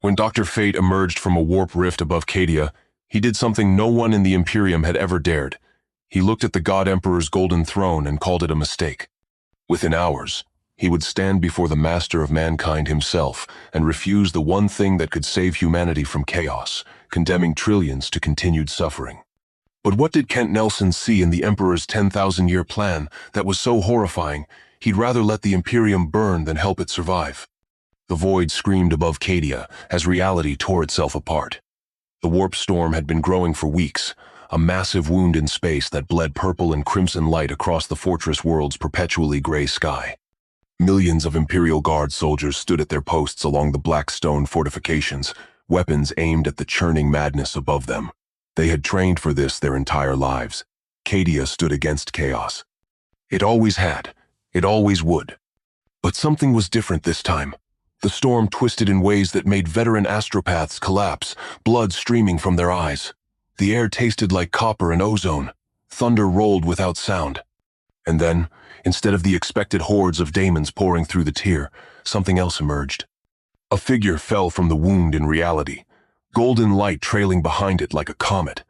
When Dr. Fate emerged from a warp rift above Cadia, he did something no one in the Imperium had ever dared. He looked at the God Emperor's golden throne and called it a mistake. Within hours, he would stand before the master of mankind himself and refuse the one thing that could save humanity from chaos, condemning trillions to continued suffering. But what did Kent Nelson see in the Emperor's 10,000-year plan that was so horrifying, he'd rather let the Imperium burn than help it survive? The void screamed above Cadia as reality tore itself apart. The warp storm had been growing for weeks, a massive wound in space that bled purple and crimson light across the fortress world's perpetually gray sky. Millions of Imperial Guard soldiers stood at their posts along the black stone fortifications, weapons aimed at the churning madness above them. They had trained for this their entire lives. Cadia stood against chaos. It always had. It always would. But something was different this time. The storm twisted in ways that made veteran astropaths collapse, blood streaming from their eyes. The air tasted like copper and ozone. Thunder rolled without sound. And then, instead of the expected hordes of daemons pouring through the tier, something else emerged. A figure fell from the wound in reality, golden light trailing behind it like a comet.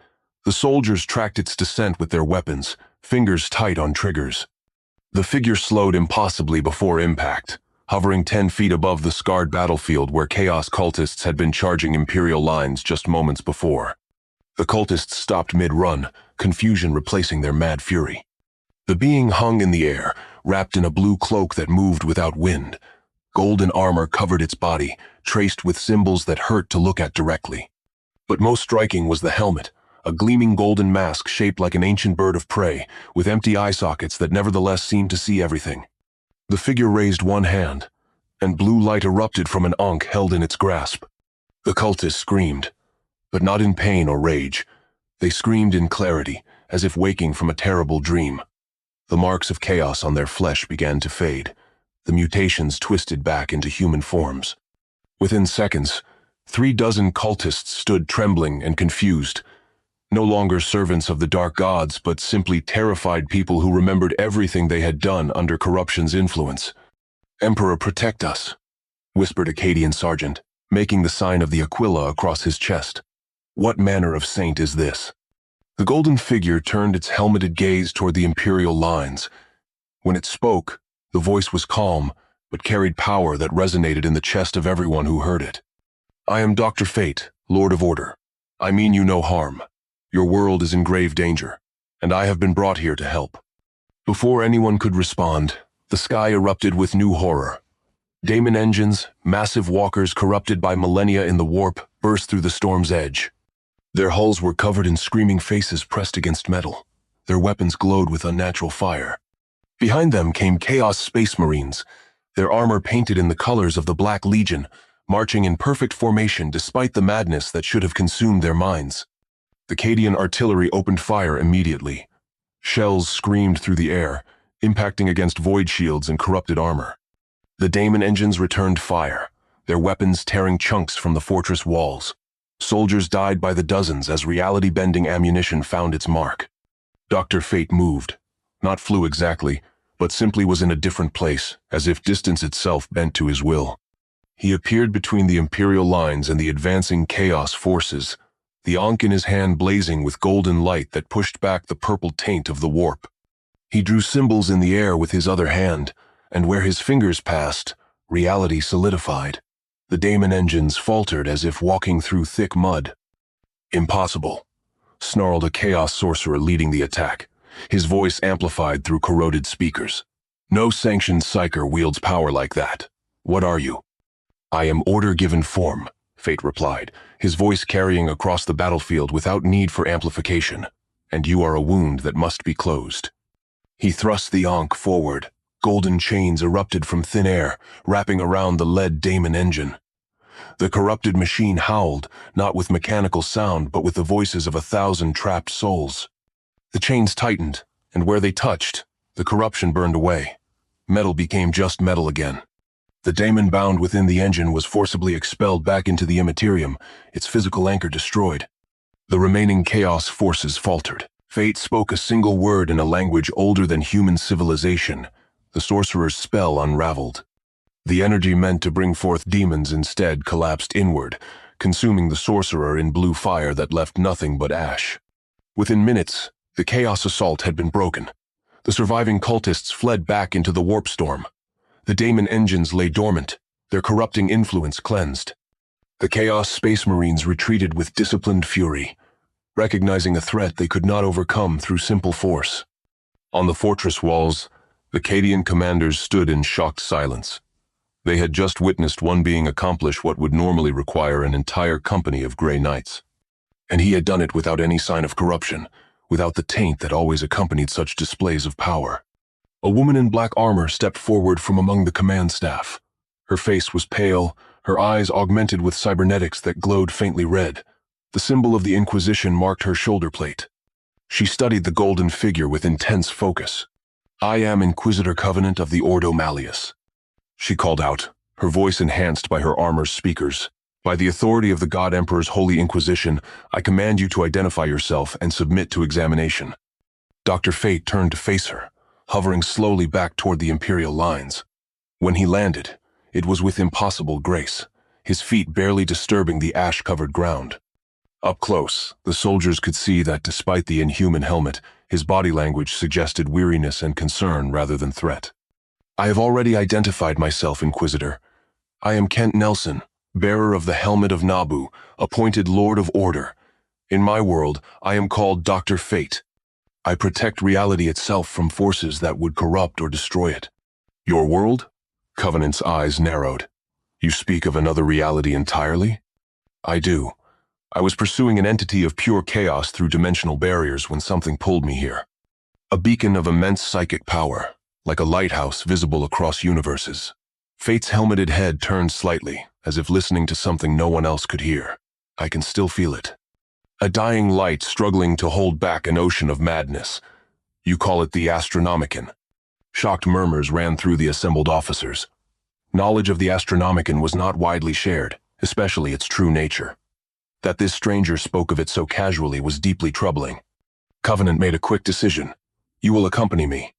The soldiers tracked its descent with their weapons, fingers tight on triggers. The figure slowed impossibly before impact, hovering 10 feet above the scarred battlefield where Chaos cultists had been charging Imperial lines just moments before. The cultists stopped mid-run, confusion replacing their mad fury. The being hung in the air, wrapped in a blue cloak that moved without wind. Golden armor covered its body, traced with symbols that hurt to look at directly. But most striking was the helmet, a gleaming golden mask shaped like an ancient bird of prey, with empty eye sockets that nevertheless seemed to see everything. The figure raised one hand, and blue light erupted from an ankh held in its grasp. The cultists screamed, but not in pain or rage. They screamed in clarity, as if waking from a terrible dream. The marks of chaos on their flesh began to fade. The mutations twisted back into human forms. Within seconds, 36 cultists stood trembling and confused, no longer servants of the dark gods, but simply terrified people who remembered everything they had done under corruption's influence. "Emperor, protect us," whispered a Cadian sergeant, making the sign of the Aquila across his chest. "What manner of saint is this?" The golden figure turned its helmeted gaze toward the Imperial lines. When it spoke, the voice was calm, but carried power that resonated in the chest of everyone who heard it. "I am Dr. Fate, Lord of Order. I mean you no harm. Your world is in grave danger, and I have been brought here to help." Before anyone could respond, the sky erupted with new horror. Daemon engines, massive walkers corrupted by millennia in the warp, burst through the storm's edge. Their hulls were covered in screaming faces pressed against metal. Their weapons glowed with unnatural fire. Behind them came Chaos Space Marines, their armor painted in the colors of the Black Legion, marching in perfect formation despite the madness that should have consumed their minds. The Cadian artillery opened fire immediately. Shells screamed through the air, impacting against void shields and corrupted armor. The Daemon engines returned fire, their weapons tearing chunks from the fortress walls. Soldiers died by the dozens as reality-bending ammunition found its mark. Dr. Fate moved, not flew exactly, but simply was in a different place, as if distance itself bent to his will. He appeared between the Imperial lines and the advancing Chaos forces, the ankh in his hand blazing with golden light that pushed back the purple taint of the warp. He drew symbols in the air with his other hand, and where his fingers passed, reality solidified. The Daemon engines faltered as if walking through thick mud. "Impossible," snarled a Chaos sorcerer leading the attack, his voice amplified through corroded speakers. "No sanctioned psyker wields power like that. What are you?" "I am Order given form," Fate replied, his voice carrying across the battlefield without need for amplification. "And you are a wound that must be closed." He thrust the ankh forward. Golden chains erupted from thin air, wrapping around the lead Daemon engine. The corrupted machine howled, not with mechanical sound, but with the voices of 1,000 trapped souls. The chains tightened, and where they touched, the corruption burned away. Metal became just metal again. The daemon bound within the engine was forcibly expelled back into the Imperium, its physical anchor destroyed. The remaining chaos forces faltered. Fate spoke a single word in a language older than human civilization. The sorcerer's spell unraveled. The energy meant to bring forth demons instead collapsed inward, consuming the sorcerer in blue fire that left nothing but ash. Within minutes, the chaos assault had been broken. The surviving cultists fled back into the warp storm. The daemon engines lay dormant, their corrupting influence cleansed. The Chaos Space Marines retreated with disciplined fury, recognizing a threat they could not overcome through simple force. On the fortress walls, the Cadian commanders stood in shocked silence. They had just witnessed one being accomplish what would normally require an entire company of Grey Knights. And he had done it without any sign of corruption, without the taint that always accompanied such displays of power. A woman in black armor stepped forward from among the command staff. Her face was pale, her eyes augmented with cybernetics that glowed faintly red. The symbol of the Inquisition marked her shoulder plate. She studied the golden figure with intense focus. "I am Inquisitor Covenant of the Ordo Malleus," she called out, her voice enhanced by her armor's speakers. "By the authority of the God Emperor's Holy Inquisition, I command you to identify yourself and submit to examination." Dr. Fate turned to face her, hovering slowly back toward the Imperial lines. When he landed, it was with impossible grace, his feet barely disturbing the ash-covered ground. Up close, the soldiers could see that despite the inhuman helmet, his body language suggested weariness and concern rather than threat. "I have already identified myself, Inquisitor. I am Kent Nelson, bearer of the Helmet of Nabu, appointed Lord of Order. In my world, I am called Dr. Fate. I protect reality itself from forces that would corrupt or destroy it." "Your world?" Covenant's eyes narrowed. "You speak of another reality entirely?" "I do. I was pursuing an entity of pure chaos through dimensional barriers when something pulled me here. A beacon of immense psychic power, like a lighthouse visible across universes." Fate's helmeted head turned slightly, as if listening to something no one else could hear. "I can still feel it. A dying light struggling to hold back an ocean of madness. You call it the Astronomicon." Shocked murmurs ran through the assembled officers. Knowledge of the Astronomicon was not widely shared, especially its true nature. That this stranger spoke of it so casually was deeply troubling. Covenant made a quick decision. "You will accompany me.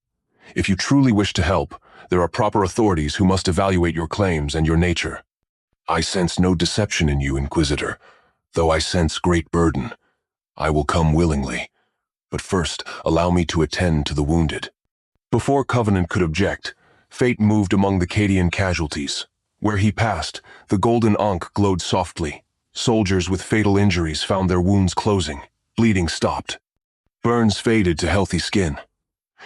If you truly wish to help, there are proper authorities who must evaluate your claims and your nature." "I sense no deception in you, Inquisitor, though I sense great burden. I will come willingly. But first, allow me to attend to the wounded." Before Covenant could object, Fate moved among the Cadian casualties. Where he passed, the golden ankh glowed softly. Soldiers with fatal injuries found their wounds closing. Bleeding stopped. Burns faded to healthy skin.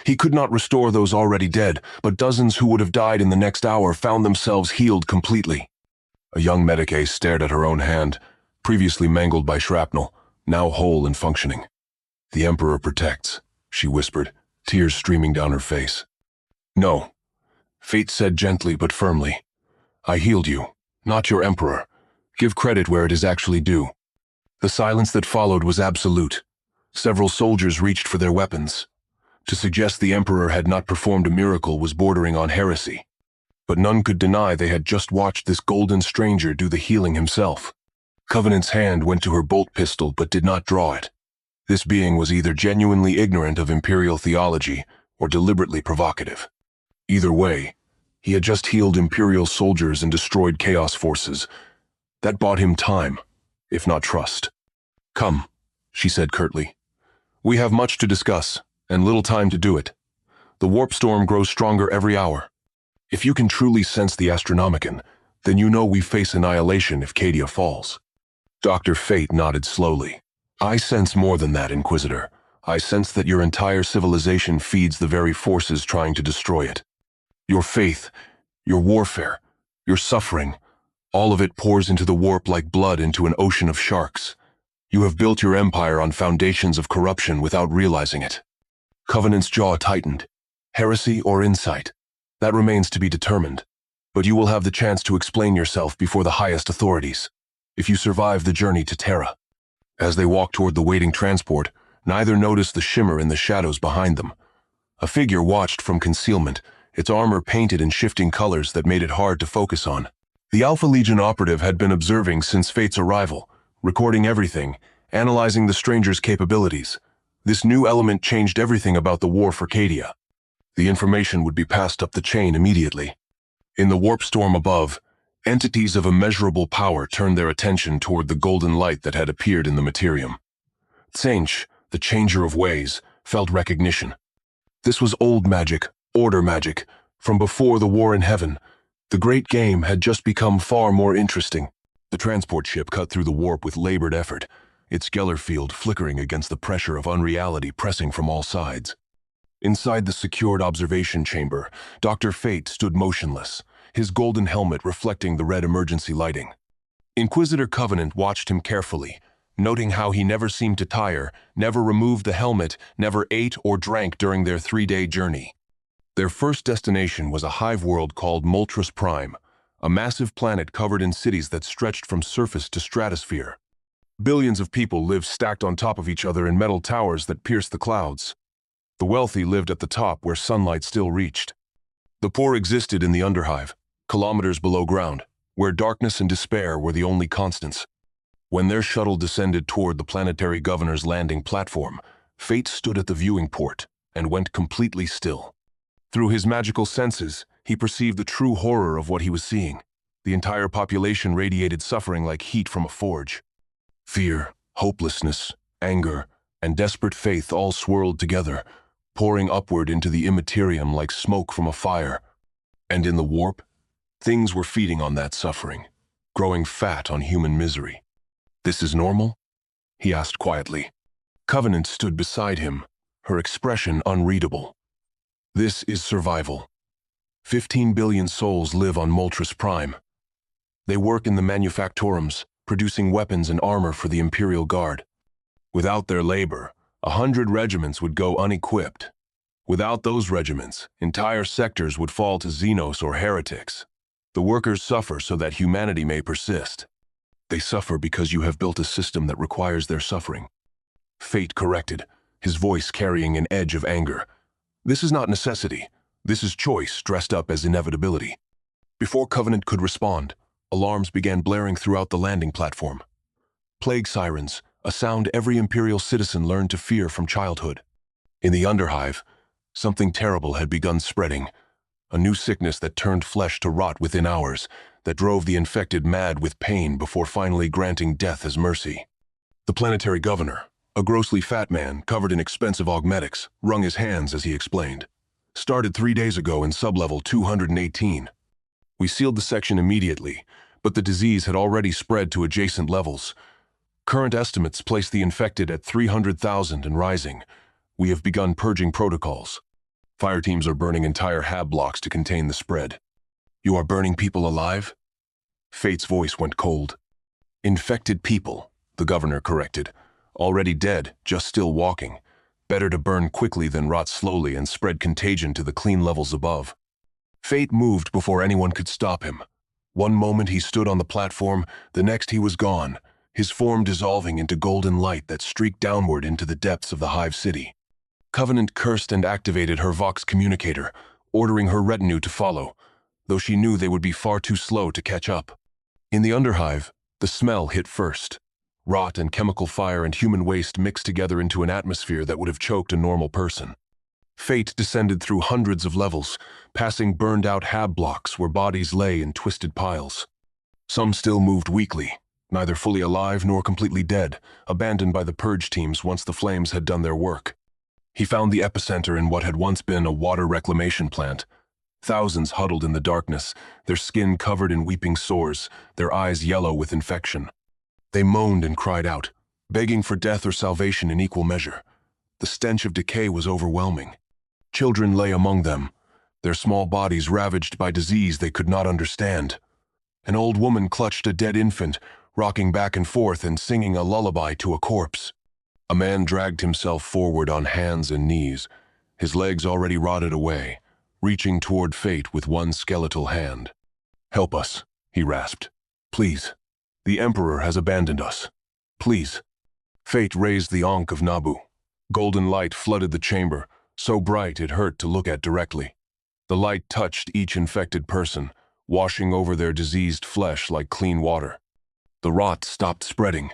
He could not restore those already dead, but dozens who would have died in the next hour found themselves healed completely. A young medicae stared at her own hand, previously mangled by shrapnel, now whole and functioning. "The Emperor protects," she whispered, tears streaming down her face. "No," Fate said gently but firmly. "I healed you, not your Emperor. Give credit where it is actually due." The silence that followed was absolute. Several soldiers reached for their weapons. To suggest the Emperor had not performed a miracle was bordering on heresy. But none could deny they had just watched this golden stranger do the healing himself. Covenant's hand went to her bolt pistol but did not draw it. This being was either genuinely ignorant of Imperial theology or deliberately provocative. Either way, he had just healed Imperial soldiers and destroyed Chaos forces. That bought him time, if not trust. "Come," she said curtly. "We have much to discuss, and little time to do it. The warp storm grows stronger every hour. If you can truly sense the Astronomicon, then you know we face annihilation if Cadia falls." Dr. Fate nodded slowly. "I sense more than that, Inquisitor. I sense that your entire civilization feeds the very forces trying to destroy it. Your faith, your warfare, your suffering, all of it pours into the warp like blood into an ocean of sharks. You have built your empire on foundations of corruption without realizing it." Covenant's jaw tightened. Heresy or insight? That remains to be determined. But you will have the chance to explain yourself before the highest authorities, if you survive the journey to Terra. As they walked toward the waiting transport, neither noticed the shimmer in the shadows behind them. A figure watched from concealment, its armor painted in shifting colors that made it hard to focus on. The Alpha Legion operative had been observing since Fate's arrival, recording everything, analyzing the stranger's capabilities. This new element changed everything about the war for Cadia. The information would be passed up the chain immediately. In the warp storm above, entities of immeasurable power turned their attention toward the golden light that had appeared in the Imperium. Tsench, the changer of ways, felt recognition. This was old magic, order magic, from before the war in heaven. The great game had just become far more interesting. The transport ship cut through the warp with labored effort, its Geller field flickering against the pressure of unreality pressing from all sides. Inside the secured observation chamber, Dr. Fate stood motionless, his golden helmet reflecting the red emergency lighting. Inquisitor Covenant watched him carefully, noting how he never seemed to tire, never removed the helmet, never ate or drank during their 3-day journey. Their first destination was a hive world called Moltres Prime, a massive planet covered in cities that stretched from surface to stratosphere. Billions of people lived stacked on top of each other in metal towers that pierced the clouds. The wealthy lived at the top where sunlight still reached. The poor existed in the underhive, kilometers below ground, where darkness and despair were the only constants. When their shuttle descended toward the planetary governor's landing platform, Fate stood at the viewing port and went completely still. Through his magical senses, he perceived the true horror of what he was seeing. The entire population radiated suffering like heat from a forge. Fear, hopelessness, anger, and desperate faith all swirled together, pouring upward into the immaterium like smoke from a fire. And in the warp, things were feeding on that suffering, growing fat on human misery. "This is normal?" he asked quietly. Covenant stood beside him, her expression unreadable. "This is survival. 15 billion souls live on Moltres Prime. They work in the manufactorums, producing weapons and armor for the Imperial Guard. Without their labor, 100 regiments would go unequipped. Without those regiments, entire sectors would fall to Xenos or heretics. The workers suffer so that humanity may persist. They suffer because you have built a system that requires their suffering." Fate corrected, his voice carrying an edge of anger. "This is not necessity. This is choice dressed up as inevitability." Before Covenant could respond, alarms began blaring throughout the landing platform. Plague sirens, a sound every Imperial citizen learned to fear from childhood. In the underhive, something terrible had begun spreading, a new sickness that turned flesh to rot within hours, that drove the infected mad with pain before finally granting death as mercy. The planetary governor, a grossly fat man covered in expensive augmetics, wrung his hands as he explained. "Started 3 days ago in sublevel 218. We sealed the section immediately, but the disease had already spread to adjacent levels. Current estimates place the infected at 300,000 and rising. We have begun purging protocols. Fire teams are burning entire hab blocks to contain the spread." "You are burning people alive?" Fate's voice went cold. "Infected people," the governor corrected. "Already dead, just still walking. Better to burn quickly than rot slowly and spread contagion to the clean levels above." Fate moved before anyone could stop him. One moment he stood on the platform, the next he was gone, his form dissolving into golden light that streaked downward into the depths of the hive city. Covenant cursed and activated her Vox communicator, ordering her retinue to follow, though she knew they would be far too slow to catch up. In the underhive, the smell hit first. Rot and chemical fire and human waste mixed together into an atmosphere that would have choked a normal person. Fate descended through hundreds of levels, passing burned-out hab blocks where bodies lay in twisted piles. Some still moved weakly, neither fully alive nor completely dead, abandoned by the purge teams once the flames had done their work. He found the epicenter in what had once been a water reclamation plant. Thousands huddled in the darkness, their skin covered in weeping sores, their eyes yellow with infection. They moaned and cried out, begging for death or salvation in equal measure. The stench of decay was overwhelming. Children lay among them, their small bodies ravaged by disease they could not understand. An old woman clutched a dead infant, rocking back and forth and singing a lullaby to a corpse. A man dragged himself forward on hands and knees, his legs already rotted away, reaching toward Fate with one skeletal hand. "Help us," he rasped. "Please. The Emperor has abandoned us. Please." Fate raised the Ankh of Nabu. Golden light flooded the chamber, so bright it hurt to look at directly. The light touched each infected person, washing over their diseased flesh like clean water. The rot stopped spreading.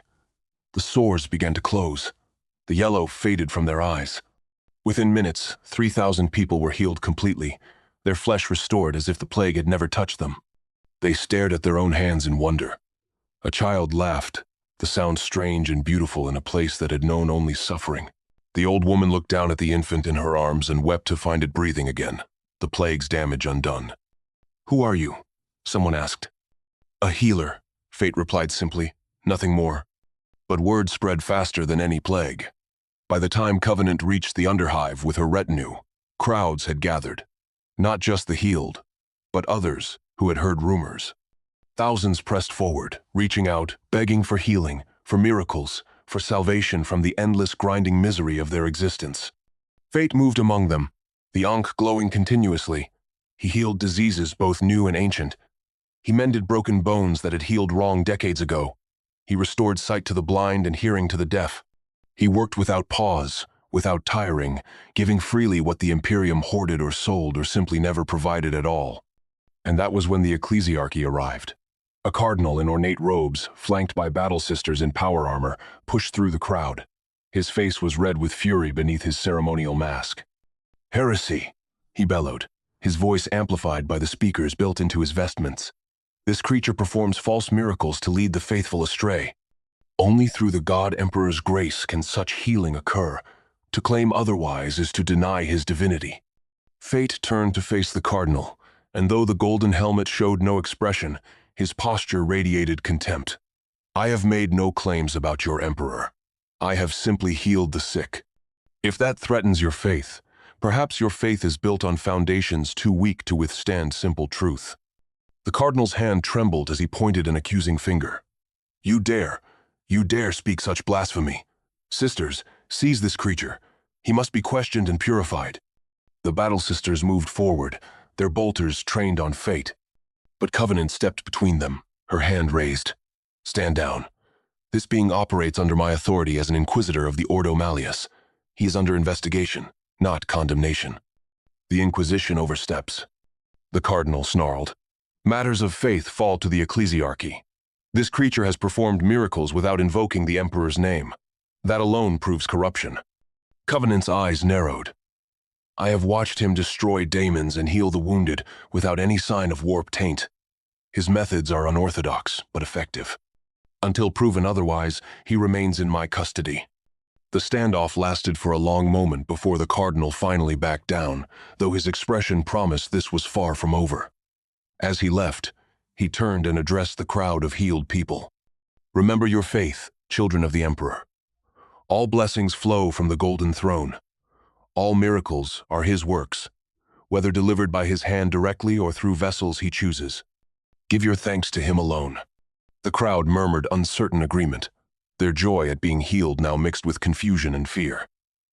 The sores began to close. The yellow faded from their eyes. Within minutes, 3,000 people were healed completely, their flesh restored as if the plague had never touched them. They stared at their own hands in wonder. A child laughed, the sound strange and beautiful in a place that had known only suffering. The old woman looked down at the infant in her arms and wept to find it breathing again, the plague's damage undone. "Who are you?" someone asked. "A healer," Fate replied simply, nothing more. But word spread faster than any plague. By the time Covenant reached the Underhive with her retinue, crowds had gathered. Not just the healed, but others who had heard rumors. Thousands pressed forward, reaching out, begging for healing, for miracles, for salvation from the endless grinding misery of their existence. Fate moved among them, the Ankh glowing continuously. He healed diseases both new and ancient. He mended broken bones that had healed wrong decades ago. He restored sight to the blind and hearing to the deaf. He worked without pause, without tiring, giving freely what the Imperium hoarded or sold or simply never provided at all. And that was when the ecclesiarchy arrived. A cardinal in ornate robes, flanked by battle sisters in power armor, pushed through the crowd. His face was red with fury beneath his ceremonial mask. "Heresy!" he bellowed, his voice amplified by the speakers built into his vestments. "This creature performs false miracles to lead the faithful astray. Only through the God Emperor's grace can such healing occur. To claim otherwise is to deny his divinity." Fate turned to face the cardinal, and though the golden helmet showed no expression, his posture radiated contempt. "I have made no claims about your emperor. I have simply healed the sick. If that threatens your faith, perhaps your faith is built on foundations too weak to withstand simple truth." The cardinal's hand trembled as he pointed an accusing finger. You dare speak such blasphemy. Sisters, seize this creature. He must be questioned and purified." The battle sisters moved forward, their bolters trained on fate. But Covenant stepped between them, her hand raised. "Stand down. This being operates under my authority as an inquisitor of the Ordo Malleus. He is under investigation, not condemnation." "The Inquisition oversteps," the cardinal snarled. "Matters of faith fall to the ecclesiarchy. This creature has performed miracles without invoking the Emperor's name. That alone proves corruption." Covenant's eyes narrowed. "I have watched him destroy daemons and heal the wounded without any sign of warp taint. His methods are unorthodox, but effective. Until proven otherwise, he remains in my custody." The standoff lasted for a long moment before the cardinal finally backed down, though his expression promised this was far from over. As he left, he turned and addressed the crowd of healed people. "Remember your faith, children of the Emperor. All blessings flow from the golden throne. All miracles are his works, whether delivered by his hand directly or through vessels he chooses. Give your thanks to him alone." The crowd murmured uncertain agreement, their joy at being healed now mixed with confusion and fear.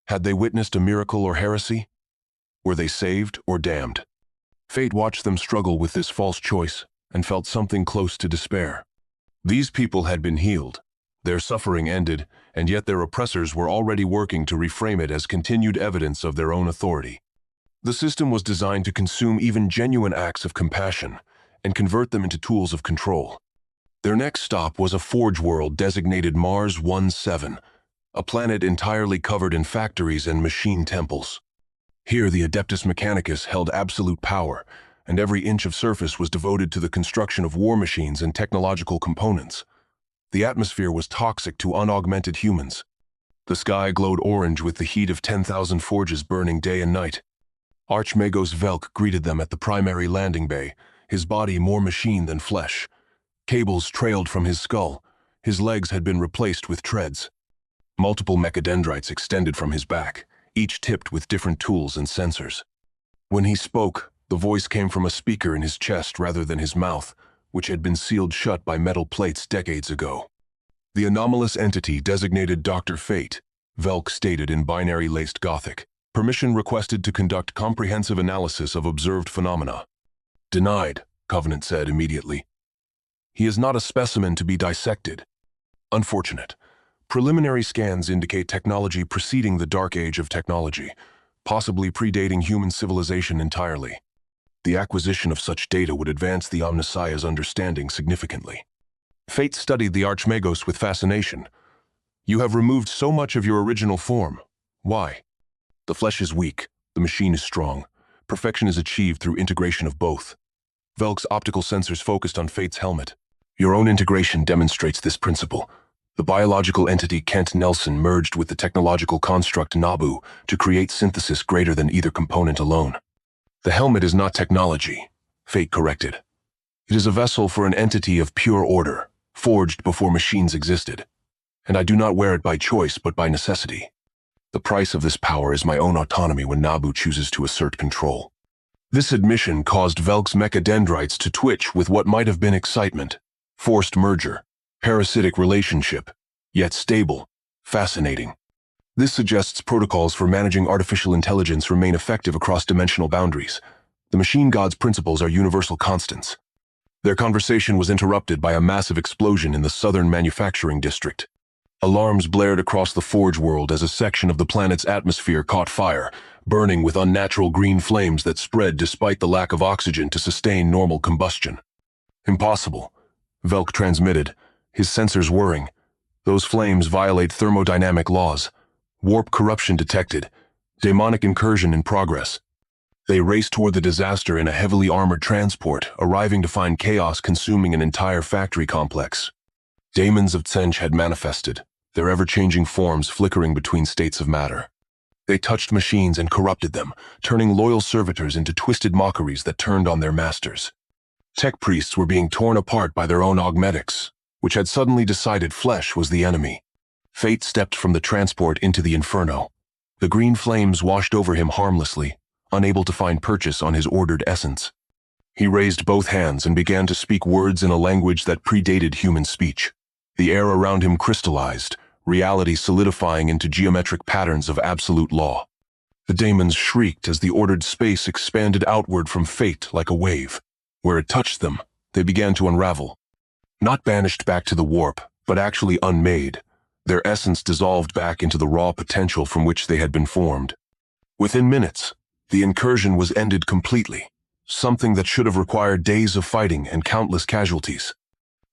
Had they witnessed a miracle or heresy? Were they saved or damned? Fate watched them struggle with this false choice and felt something close to despair. These people had been healed, their suffering ended, and yet their oppressors were already working to reframe it as continued evidence of their own authority. The system was designed to consume even genuine acts of compassion and convert them into tools of control. Their next stop was a forge world designated Mars 17, a planet entirely covered in factories and machine temples. Here the Adeptus Mechanicus held absolute power, and every inch of surface was devoted to the construction of war machines and technological components. The atmosphere was toxic to unaugmented humans. The sky glowed orange with the heat of 10,000 forges burning day and night. Archmagos Velk greeted them at the primary landing bay, his body more machine than flesh. Cables trailed from his skull. His legs had been replaced with treads. Multiple mechadendrites extended from his back, each tipped with different tools and sensors. When he spoke, the voice came from a speaker in his chest rather than his mouth, which had been sealed shut by metal plates decades ago. The anomalous entity designated Dr. Fate, Velk stated in binary-laced Gothic. Permission requested to conduct comprehensive analysis of observed phenomena. Denied, Covenant said immediately. He is not a specimen to be dissected. Unfortunate. Preliminary scans indicate technology preceding the dark age of technology, possibly predating human civilization entirely. The acquisition of such data would advance the Omnissiah's understanding significantly. Fate studied the Archmagos with fascination. You have removed so much of your original form. Why? The flesh is weak, the machine is strong. perfection is achieved through integration of both. Velk's optical sensors focused on Fate's helmet. Your own integration demonstrates this principle. The biological entity Kent Nelson merged with the technological construct Nabu to create synthesis greater than either component alone. The helmet is not technology, Fate corrected. It is a vessel for an entity of pure order, forged before machines existed. And I do not wear it by choice but by necessity. The price of this power is my own autonomy when Nabu chooses to assert control. This admission caused Velk's mechadendrites to twitch with what might have been excitement. Forced merger, parasitic relationship, yet stable, fascinating. This suggests protocols for managing artificial intelligence remain effective across dimensional boundaries. The machine god's principles are universal constants. Their conversation was interrupted by a massive explosion in the southern manufacturing district. Alarms blared across the forge world as a section of the planet's atmosphere caught fire, burning with unnatural green flames that spread despite the lack of oxygen to sustain normal combustion. Impossible, Velk transmitted, his sensors whirring. Those flames violate thermodynamic laws. Warp corruption detected. Demonic incursion in progress. They raced toward the disaster in a heavily armored transport, arriving to find chaos consuming an entire factory complex. Daemons of Tsench had manifested, their ever-changing forms flickering between states of matter. They touched machines and corrupted them, turning loyal servitors into twisted mockeries that turned on their masters. Tech priests were being torn apart by their own augmetics, which had suddenly decided flesh was the enemy. Fate stepped from the transport into the inferno. The green flames washed over him harmlessly, unable to find purchase on his ordered essence. He raised both hands and began to speak words in a language that predated human speech. The air around him crystallized, reality solidifying into geometric patterns of absolute law. The daemons shrieked as the ordered space expanded outward from Fate like a wave. Where it touched them, they began to unravel. Not banished back to the warp, but actually unmade. Their essence dissolved back into the raw potential from which they had been formed. Within minutes, the incursion was ended completely, something that should have required days of fighting and countless casualties.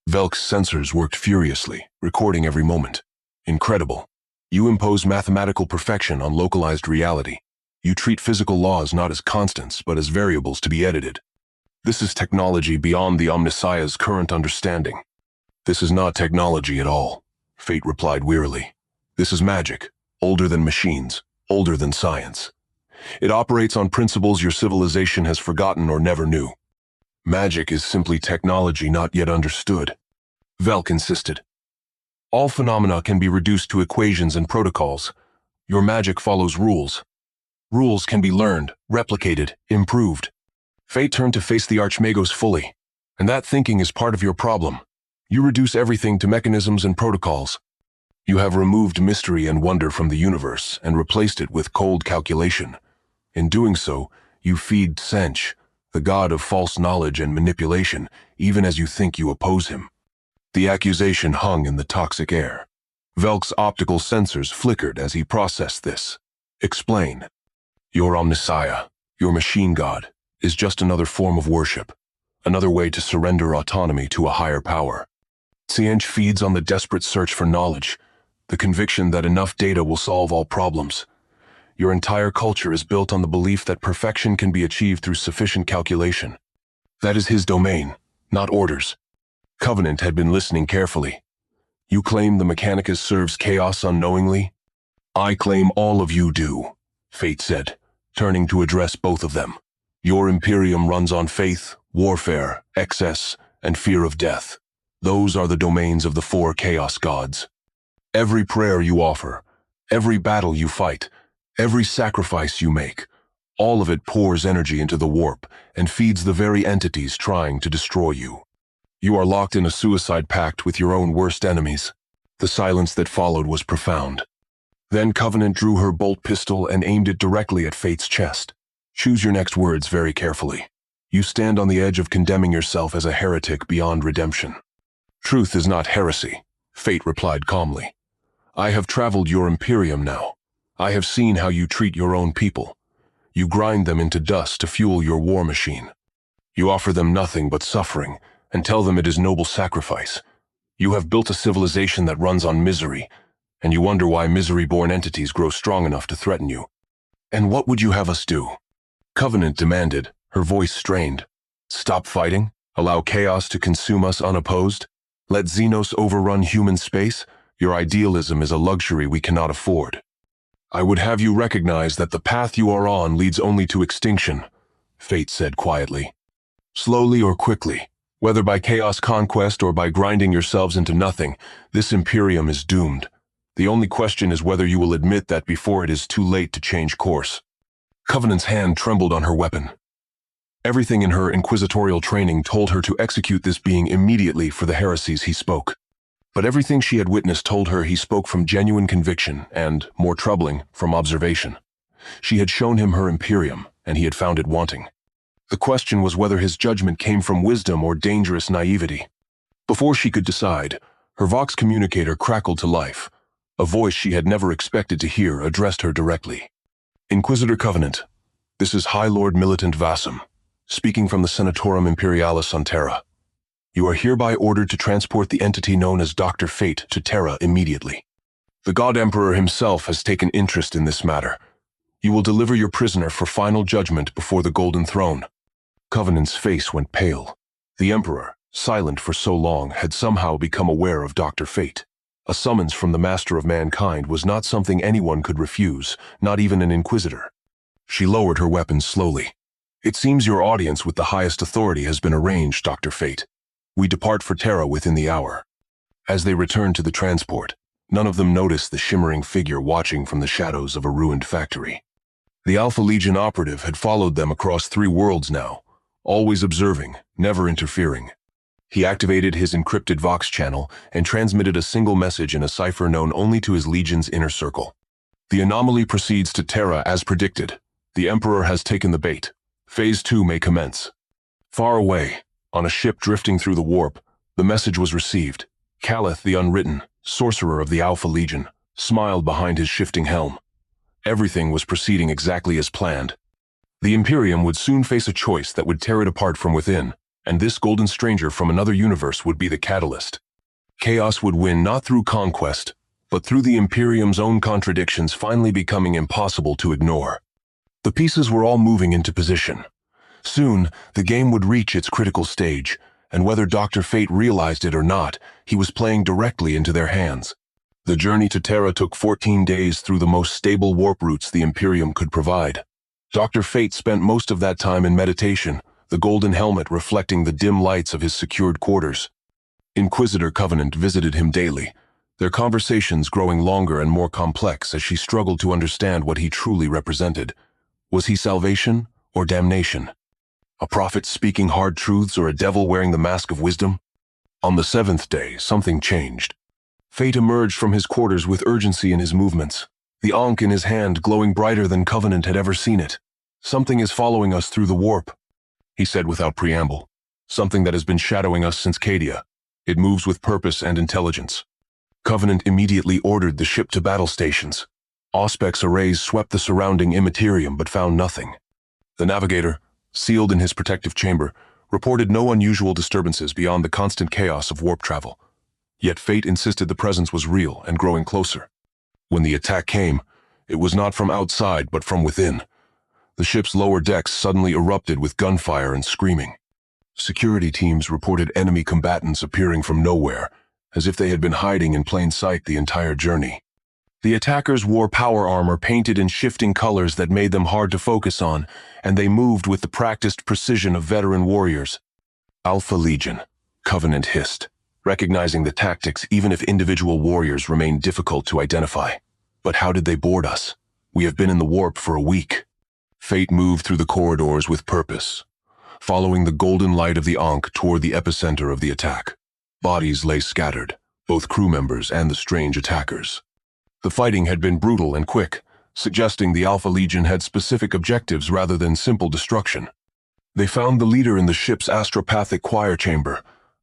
Velk's sensors worked furiously, recording every moment. Incredible. You impose mathematical perfection on localized reality. You treat physical laws not as constants, but as variables to be edited. This is technology beyond the Omnissiah's current understanding. This is not technology at all, Fate replied wearily. This is magic, older than machines, older than science. It operates on principles your civilization has forgotten or never knew. Magic is simply technology not yet understood, Velk insisted. All phenomena can be reduced to equations and protocols. Your magic follows rules. Rules can be learned, replicated, improved. Fate turned to face the Archmagos fully, and that thinking is part of your problem. You reduce everything to mechanisms and protocols. You have removed mystery and wonder from the universe and replaced it with cold calculation. In doing so, you feed Tsench, the god of false knowledge and manipulation, even as you think you oppose him. The accusation hung in the toxic air. Velk's optical sensors flickered as he processed this. Explain. Your Omnissiah, your machine god, is just another form of worship, another way to surrender autonomy to a higher power. Tsench feeds on the desperate search for knowledge, the conviction that enough data will solve all problems. Your entire culture is built on the belief that perfection can be achieved through sufficient calculation. That is his domain, not orders. Covenant had been listening carefully. You claim the Mechanicus serves chaos unknowingly? I claim all of you do, Fate said, turning to address both of them. Your Imperium runs on faith, warfare, excess, and fear of death. Those are the domains of the four chaos gods. Every prayer you offer, every battle you fight, every sacrifice you make, all of it pours energy into the warp and feeds the very entities trying to destroy you. You are locked in a suicide pact with your own worst enemies. The silence that followed was profound. Then Covenant drew her bolt pistol and aimed it directly at Fate's chest. Choose your next words very carefully. You stand on the edge of condemning yourself as a heretic beyond redemption. Truth is not heresy, Fate replied calmly. I have traveled your Imperium now. I have seen how you treat your own people. You grind them into dust to fuel your war machine. You offer them nothing but suffering and tell them it is noble sacrifice. You have built a civilization that runs on misery, and you wonder why misery-born entities grow strong enough to threaten you. And what would you have us do? Covenant demanded, her voice strained. Stop fighting? Allow chaos to consume us unopposed? Let Xenos overrun human space? Your idealism is a luxury we cannot afford. I would have you recognize that the path you are on leads only to extinction, Fate said quietly. Slowly or quickly, whether by chaos conquest or by grinding yourselves into nothing, this Imperium is doomed. The only question is whether you will admit that before it is too late to change course. Covenant's hand trembled on her weapon. Everything in her inquisitorial training told her to execute this being immediately for the heresies he spoke. But everything she had witnessed told her he spoke from genuine conviction and, more troubling, from observation. She had shown him her Imperium, and he had found it wanting. The question was whether his judgment came from wisdom or dangerous naivety. Before she could decide, her Vox communicator crackled to life. A voice she had never expected to hear addressed her directly. Inquisitor Covenant, this is High Lord Militant Vassum, speaking from the Senatorum Imperialis on Terra. You are hereby ordered to transport the entity known as Dr. Fate to Terra immediately. The God Emperor himself has taken interest in this matter. You will deliver your prisoner for final judgment before the Golden Throne. Covenant's face went pale. The Emperor, silent for so long, had somehow become aware of Dr. Fate. A summons from the Master of Mankind was not something anyone could refuse, not even an Inquisitor. She lowered her weapon slowly. It seems your audience with the highest authority has been arranged, Dr. Fate. We depart for Terra within the hour. As they returned to the transport, none of them noticed the shimmering figure watching from the shadows of a ruined factory. The Alpha Legion operative had followed them across 3 worlds now, always observing, never interfering. He activated his encrypted Vox channel and transmitted a single message in a cipher known only to his Legion's inner circle. The anomaly proceeds to Terra as predicted. The Emperor has taken the bait. Phase 2 may commence. Far away, on a ship drifting through the warp, the message was received. Calith the Unwritten, sorcerer of the Alpha Legion, smiled behind his shifting helm. Everything was proceeding exactly as planned. The Imperium would soon face a choice that would tear it apart from within, and this golden stranger from another universe would be the catalyst. Chaos would win not through conquest, but through the Imperium's own contradictions finally becoming impossible to ignore. The pieces were all moving into position. Soon, the game would reach its critical stage, and whether Dr. Fate realized it or not, he was playing directly into their hands. The journey to Terra took 14 days through the most stable warp routes the Imperium could provide. Dr. Fate spent most of that time in meditation, the golden helmet reflecting the dim lights of his secured quarters. Inquisitor Covenant visited him daily, their conversations growing longer and more complex as she struggled to understand what he truly represented. Was he salvation or damnation? A prophet speaking hard truths or a devil wearing the mask of wisdom? On the 7th day, something changed. Fate emerged from his quarters with urgency in his movements, the Ankh in his hand glowing brighter than Covenant had ever seen it. Something is following us through the warp, he said without preamble. Something that has been shadowing us since Cadia. It moves with purpose and intelligence. Covenant immediately ordered the ship to battle stations. Auspex arrays swept the surrounding immaterium but found nothing. The navigator, sealed in his protective chamber, reported no unusual disturbances beyond the constant chaos of warp travel. Yet Fate insisted the presence was real and growing closer. When the attack came, it was not from outside but from within. The ship's lower decks suddenly erupted with gunfire and screaming. Security teams reported enemy combatants appearing from nowhere, as if they had been hiding in plain sight the entire journey. The attackers wore power armor painted in shifting colors that made them hard to focus on, and they moved with the practiced precision of veteran warriors. Alpha Legion, Covenant hissed, recognizing the tactics even if individual warriors remained difficult to identify. But how did they board us? We have been in the warp for a week. Fate moved through the corridors with purpose, following the golden light of the Ankh toward the epicenter of the attack. Bodies lay scattered, both crew members and the strange attackers. The fighting had been brutal and quick, suggesting the Alpha Legion had specific objectives rather than simple destruction. They found the leader in the ship's astropathic choir chamber.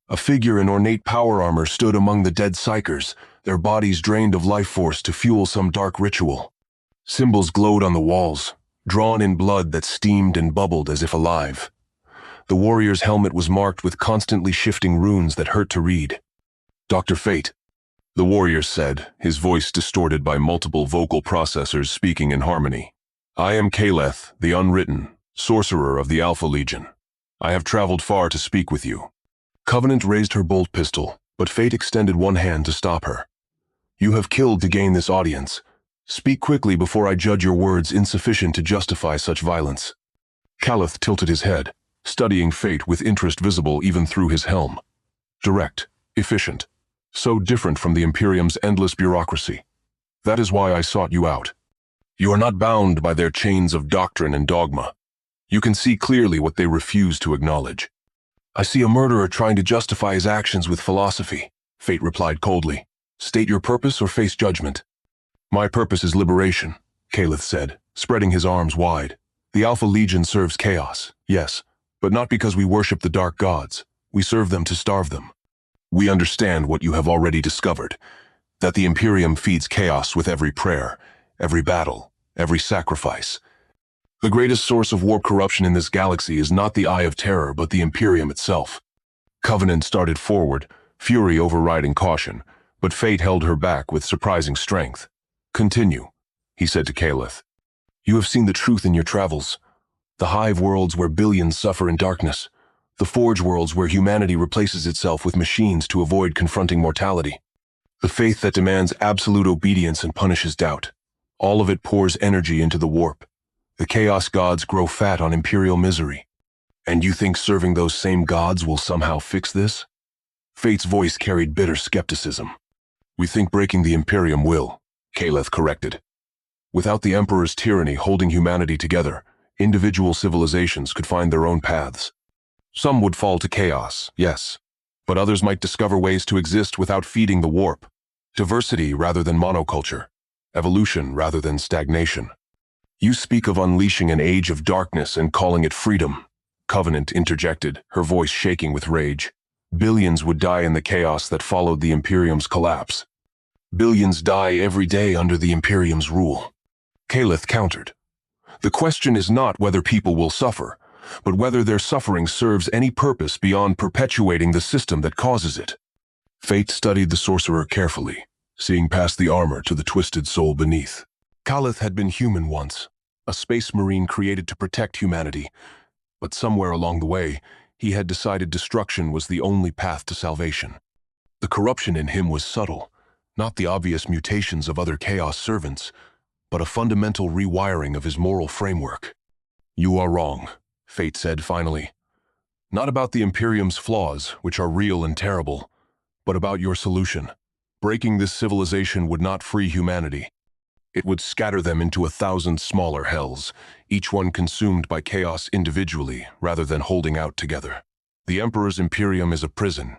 A figure in ornate power armor stood among the dead psychers, their bodies drained of life force to fuel some dark ritual. Symbols glowed on the walls, drawn in blood that steamed and bubbled as if alive. The warrior's helmet was marked with constantly shifting runes that hurt to read. Dr. Fate, the warrior said, his voice distorted by multiple vocal processors speaking in harmony. I am Caleth, the Unwritten, Sorcerer of the Alpha Legion, I have traveled far to speak with you. Covenant raised her bolt pistol, but fate extended one hand to stop her. You have killed to gain this audience. Speak quickly before I judge your words insufficient to justify such violence. Calith tilted his head, studying fate with interest visible even through his helm. Direct, efficient, so different from the Imperium's endless bureaucracy. That is why I sought you out. You are not bound by their chains of doctrine and dogma. You can see clearly what they refuse to acknowledge. I see a murderer trying to justify his actions with philosophy, Fate replied coldly. State your purpose or face judgment. My purpose is liberation, Calith said, spreading his arms wide. The Alpha Legion serves chaos, yes, but not because we worship the dark gods. We serve them to starve them. We understand what you have already discovered, that the Imperium feeds chaos with every prayer, every battle, every sacrifice. The greatest source of warp corruption in this galaxy is not the Eye of Terror, but the Imperium itself. Covenant started forward, fury overriding caution, but fate held her back with surprising strength. Continue, he said to Calith. You have seen the truth in your travels. The hive worlds where billions suffer in darkness. The forge worlds where humanity replaces itself with machines to avoid confronting mortality. The faith that demands absolute obedience and punishes doubt. All of it pours energy into the warp. The chaos gods grow fat on imperial misery. And you think serving those same gods will somehow fix this? Fate's voice carried bitter skepticism. We think breaking the Imperium will, Calith corrected. Without the Emperor's tyranny holding humanity together, individual civilizations could find their own paths. Some would fall to chaos, yes, but others might discover ways to exist without feeding the warp. Diversity rather than monoculture. Evolution rather than stagnation. You speak of unleashing an age of darkness and calling it freedom, Covenant interjected, her voice shaking with rage. Billions would die in the chaos that followed the Imperium's collapse. Billions die every day under the Imperium's rule. Calith countered. The question is not whether people will suffer, but whether their suffering serves any purpose beyond perpetuating the system that causes it. Fate studied the sorcerer carefully, seeing past the armor to the twisted soul beneath. Calith had been human once, a space marine created to protect humanity, but somewhere along the way, he had decided destruction was the only path to salvation. The corruption in him was subtle, not the obvious mutations of other chaos servants, but a fundamental rewiring of his moral framework. You are wrong, Fate said finally. Not about the Imperium's flaws, which are real and terrible, but about your solution. Breaking this civilization would not free humanity. It would scatter them into 1,000 smaller hells, each one consumed by chaos individually rather than holding out together. The Emperor's Imperium is a prison,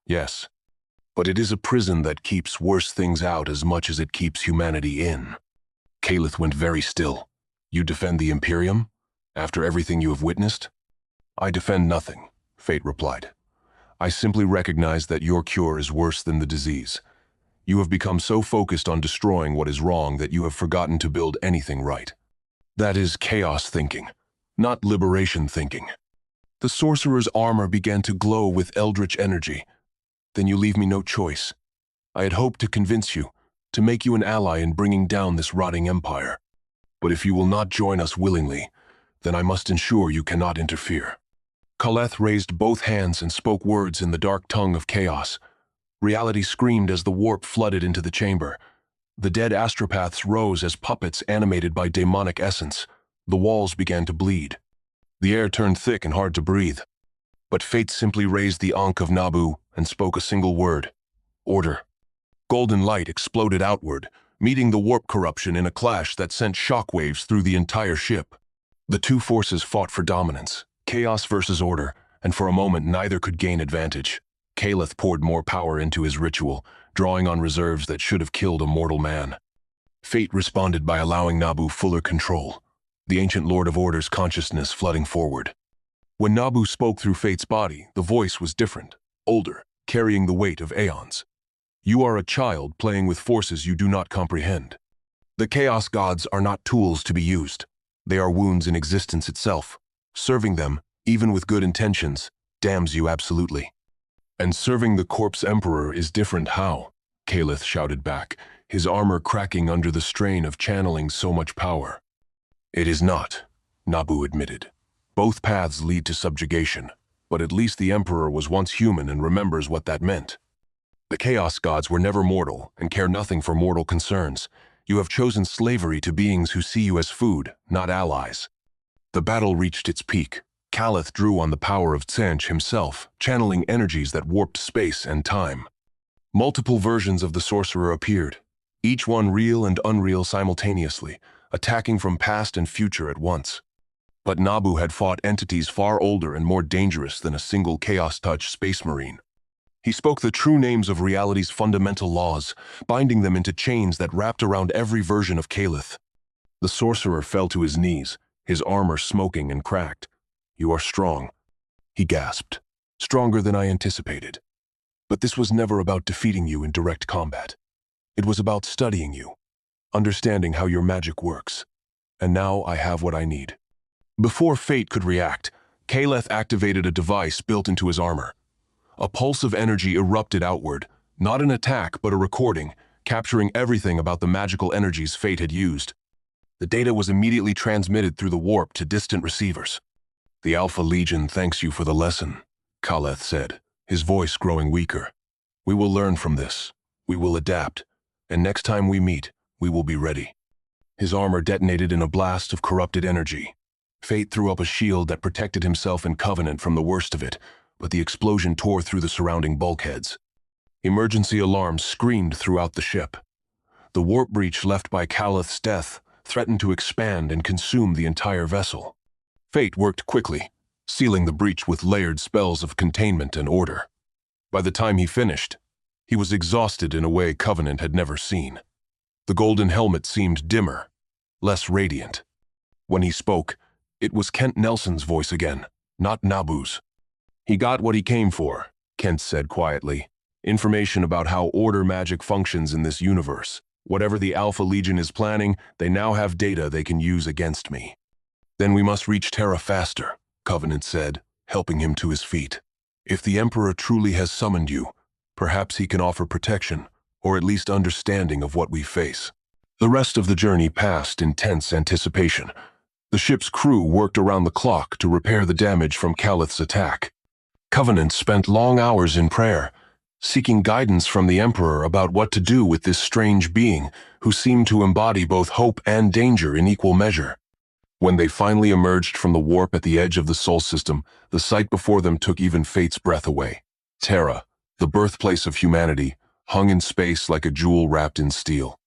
yes, but it is a prison that keeps worse things out as much as it keeps humanity in. Calith went very still. You defend the Imperium? After everything you have witnessed? I defend nothing, Fate replied. I simply recognize that your cure is worse than the disease. You have become so focused on destroying what is wrong that you have forgotten to build anything right. That is chaos thinking, not liberation thinking. The sorcerer's armor began to glow with eldritch energy. Then you leave me no choice. I had hoped to convince you, to make you an ally in bringing down this rotting empire. But if you will not join us willingly, then I must ensure you cannot interfere. Calith raised both hands and spoke words in the dark tongue of chaos. Reality screamed as the warp flooded into the chamber. The dead astropaths rose as puppets animated by demonic essence. The walls began to bleed. The air turned thick and hard to breathe. But fate simply raised the Ankh of Nabu and spoke a single word. Order. Golden light exploded outward, meeting the warp corruption in a clash that sent shockwaves through the entire ship. The two forces fought for dominance, chaos versus order, and for a moment neither could gain advantage. Calith poured more power into his ritual, drawing on reserves that should have killed a mortal man. Fate responded by allowing Nabu fuller control, the ancient Lord of Order's consciousness flooding forward. When Nabu spoke through Fate's body, the voice was different, older, carrying the weight of aeons. You are a child playing with forces you do not comprehend. The Chaos Gods are not tools to be used. They are wounds in existence itself. Serving them, even with good intentions, damns you absolutely. And serving the Corpse Emperor is different how? Calith shouted back, his armor cracking under the strain of channeling so much power. It is not, Nabu admitted. Both paths lead to subjugation, but at least the Emperor was once human and remembers what that meant. The Chaos Gods were never mortal and care nothing for mortal concerns. You have chosen slavery to beings who see you as food, not allies. The battle reached its peak. Calith drew on the power of Tsench himself, channeling energies that warped space and time. Multiple versions of the sorcerer appeared, each one real and unreal simultaneously, attacking from past and future at once. But Nabu had fought entities far older and more dangerous than a single Chaos Touch space marine. He spoke the true names of reality's fundamental laws, binding them into chains that wrapped around every version of Calith. The sorcerer fell to his knees, his armor smoking and cracked. "You are strong," he gasped. "Stronger than I anticipated. But this was never about defeating you in direct combat. It was about studying you, understanding how your magic works. And now I have what I need." Before Fate could react, Calith activated a device built into his armor. A pulse of energy erupted outward, not an attack but a recording, capturing everything about the magical energies Fate had used. The data was immediately transmitted through the warp to distant receivers. "The Alpha Legion thanks you for the lesson," Calith said, his voice growing weaker. "We will learn from this. We will adapt. And next time we meet, we will be ready." His armor detonated in a blast of corrupted energy. Fate threw up a shield that protected himself and Covenant from the worst of it, but the explosion tore through the surrounding bulkheads. Emergency alarms screamed throughout the ship. The warp breach left by Calith's death threatened to expand and consume the entire vessel. Fate worked quickly, sealing the breach with layered spells of containment and order. By the time he finished, he was exhausted in a way Covenant had never seen. The golden helmet seemed dimmer, less radiant. When he spoke, it was Kent Nelson's voice again, not Nabu's. "He got what he came for," Kent said quietly. "Information about how order magic functions in this universe. Whatever the Alpha Legion is planning, they now have data they can use against me." "Then we must reach Terra faster," Covenant said, helping him to his feet. "If the Emperor truly has summoned you, perhaps he can offer protection, or at least understanding of what we face." The rest of the journey passed in tense anticipation. The ship's crew worked around the clock to repair the damage from Calith's attack. Covenant spent long hours in prayer, seeking guidance from the Emperor about what to do with this strange being who seemed to embody both hope and danger in equal measure. When they finally emerged from the warp at the edge of the Sol system, the sight before them took even Fate's breath away. Terra, the birthplace of humanity, hung in space like a jewel wrapped in steel.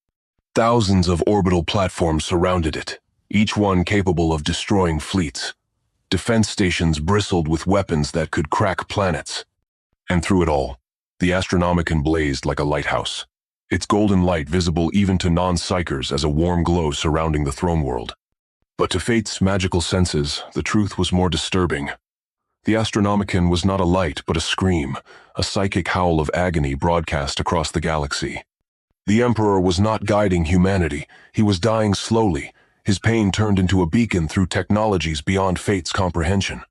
Thousands of orbital platforms surrounded it, each one capable of destroying fleets. Defense stations bristled with weapons that could crack planets. And through it all, the Astronomicon blazed like a lighthouse, its golden light visible even to non-psychers as a warm glow surrounding the throne world. But to Fate's magical senses, the truth was more disturbing. The Astronomicon was not a light but a scream, a psychic howl of agony broadcast across the galaxy. The Emperor was not guiding humanity, he was dying slowly, his pain turned into a beacon through technologies beyond Fate's comprehension.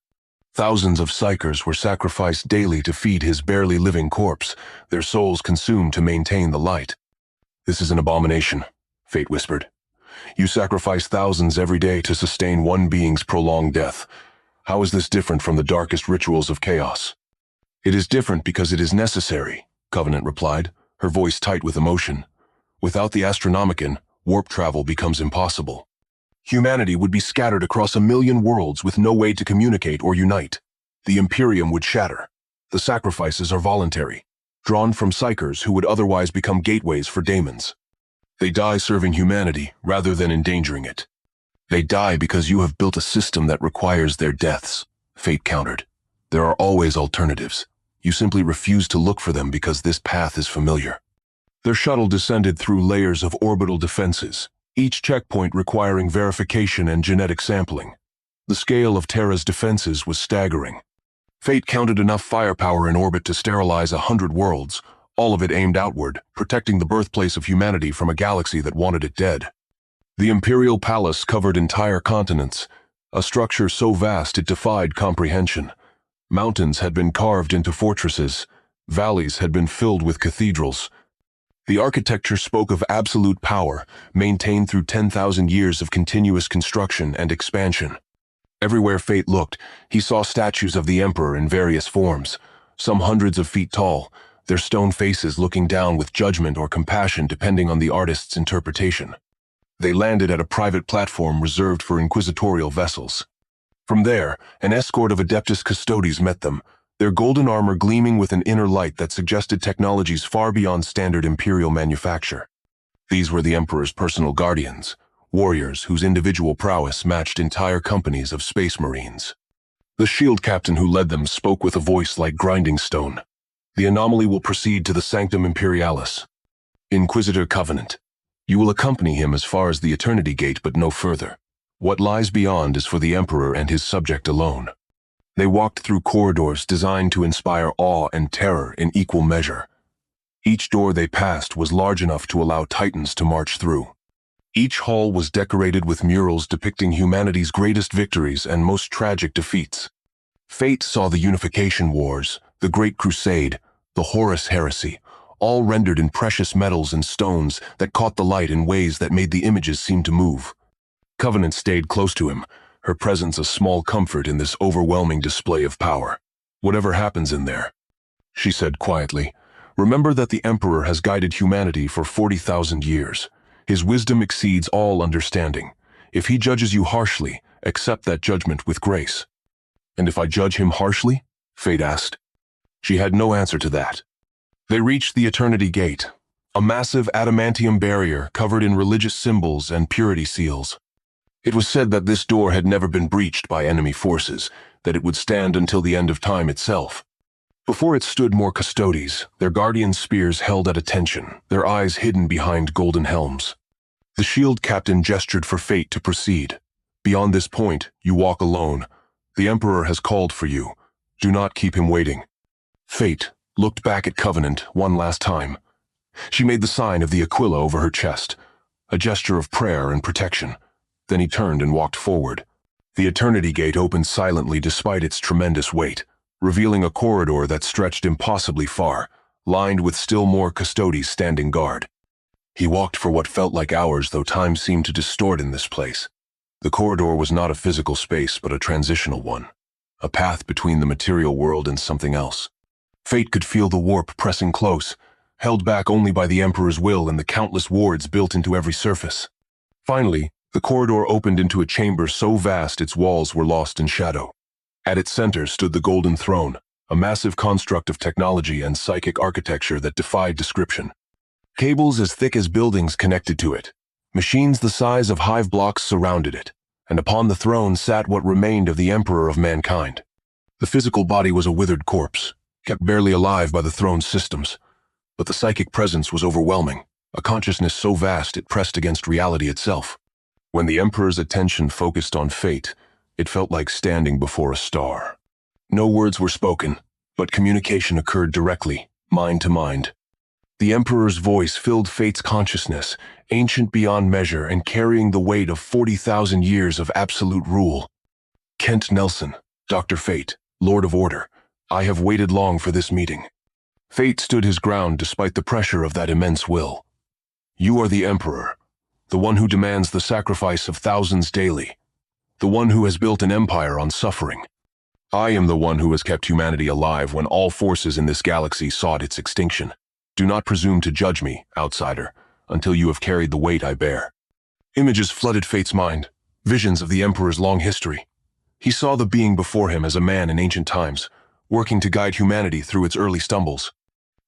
Thousands of psychers were sacrificed daily to feed his barely living corpse, their souls consumed to maintain the light. "This is an abomination," Fate whispered. "You sacrifice thousands every day to sustain one being's prolonged death. How is this different from the darkest rituals of chaos?" "It is different because it is necessary," Covenant replied, her voice tight with emotion. "Without the Astronomicon, warp travel becomes impossible. Humanity would be scattered across 1,000,000 worlds with no way to communicate or unite. The Imperium would shatter. The sacrifices are voluntary, drawn from psychers who would otherwise become gateways for daemons. They die serving humanity rather than endangering it. They die because you have built a system that requires their deaths," Fate countered. "There are always alternatives. You simply refuse to look for them because this path is familiar." Their shuttle descended through layers of orbital defenses, each checkpoint requiring verification and genetic sampling. The scale of Terra's defenses was staggering. Fate counted enough firepower in orbit to sterilize 100 worlds, all of it aimed outward, protecting the birthplace of humanity from a galaxy that wanted it dead. The Imperial Palace covered entire continents, a structure so vast it defied comprehension. Mountains had been carved into fortresses, valleys had been filled with cathedrals. The architecture spoke of absolute power, maintained through 10,000 years of continuous construction and expansion. Everywhere Fate looked, he saw statues of the Emperor in various forms, some hundreds of feet tall, their stone faces looking down with judgment or compassion depending on the artist's interpretation. They landed at a private platform reserved for inquisitorial vessels. From there, an escort of Adeptus Custodes met them, their golden armor gleaming with an inner light that suggested technologies far beyond standard Imperial manufacture. These were the Emperor's personal guardians, warriors whose individual prowess matched entire companies of space marines. The shield captain who led them spoke with a voice like grinding stone. The anomaly will proceed to the Sanctum Imperialis. Inquisitor Covenant. You will accompany him as far as the Eternity Gate, but no further. What lies beyond is for the Emperor and his subject alone. They walked through corridors designed to inspire awe and terror in equal measure. Each door they passed was large enough to allow Titans to march through. Each hall was decorated with murals depicting humanity's greatest victories and most tragic defeats. Fate saw the Unification Wars, the Great Crusade, the Horus Heresy, all rendered in precious metals and stones that caught the light in ways that made the images seem to move. Covenant stayed close to him, her presence a small comfort in this overwhelming display of power. Whatever happens in there, she said quietly, remember that the Emperor has guided humanity for 40,000 years. His wisdom exceeds all understanding. If he judges you harshly, accept that judgment with grace. And if I judge him harshly? Fate asked. She had no answer to that. They reached the Eternity Gate, a massive adamantium barrier covered in religious symbols and purity seals. It was said that this door had never been breached by enemy forces, that it would stand until the end of time itself. Before it stood more custodes, their guardian spears held at attention, their eyes hidden behind golden helms. The shield captain gestured for Fate to proceed. Beyond this point, you walk alone. The Emperor has called for you. Do not keep him waiting. Fate looked back at Covenant one last time. She made the sign of the Aquila over her chest, a gesture of prayer and protection. Then he turned and walked forward. The Eternity Gate opened silently despite its tremendous weight, revealing a corridor that stretched impossibly far, lined with still more custodes standing guard. He walked for what felt like hours, though time seemed to distort in this place. The corridor was not a physical space, but a transitional one, a path between the material world and something else. Fate could feel the warp pressing close, held back only by the Emperor's will and the countless wards built into every surface. Finally, the corridor opened into a chamber so vast its walls were lost in shadow. At its center stood the Golden Throne, a massive construct of technology and psychic architecture that defied description. Cables as thick as buildings connected to it. Machines the size of hive blocks surrounded it, and upon the throne sat what remained of the Emperor of mankind. The physical body was a withered corpse, kept barely alive by the throne's systems, but the psychic presence was overwhelming, a consciousness so vast it pressed against reality itself. When the Emperor's attention focused on Fate, it felt like standing before a star. No words were spoken, but communication occurred directly, mind to mind. The Emperor's voice filled Fate's consciousness, ancient beyond measure and carrying the weight of 40,000 years of absolute rule. Kent Nelson, Dr. Fate, Lord of Order, I have waited long for this meeting. Fate stood his ground despite the pressure of that immense will. You are the Emperor, the one who demands the sacrifice of thousands daily, the one who has built an empire on suffering. I am the one who has kept humanity alive when all forces in this galaxy sought its extinction. Do not presume to judge me, outsider, until you have carried the weight I bear. Images flooded Fate's mind, visions of the Emperor's long history. He saw the being before him as a man in ancient times, working to guide humanity through its early stumbles.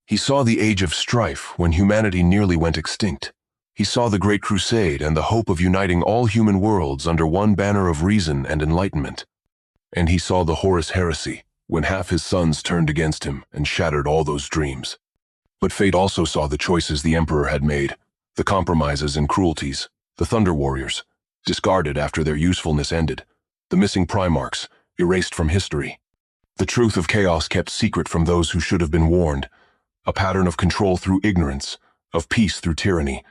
He saw the age of strife when humanity nearly went extinct. He saw the Great Crusade and the hope of uniting all human worlds under one banner of reason and enlightenment. And he saw the Horus Heresy, when half his sons turned against him and shattered all those dreams. But Fate also saw the choices the Emperor had made, the compromises and cruelties, the Thunder Warriors, discarded after their usefulness ended, the missing Primarchs, erased from history. The truth of chaos kept secret from those who should have been warned, a pattern of control through ignorance, of peace through tyranny.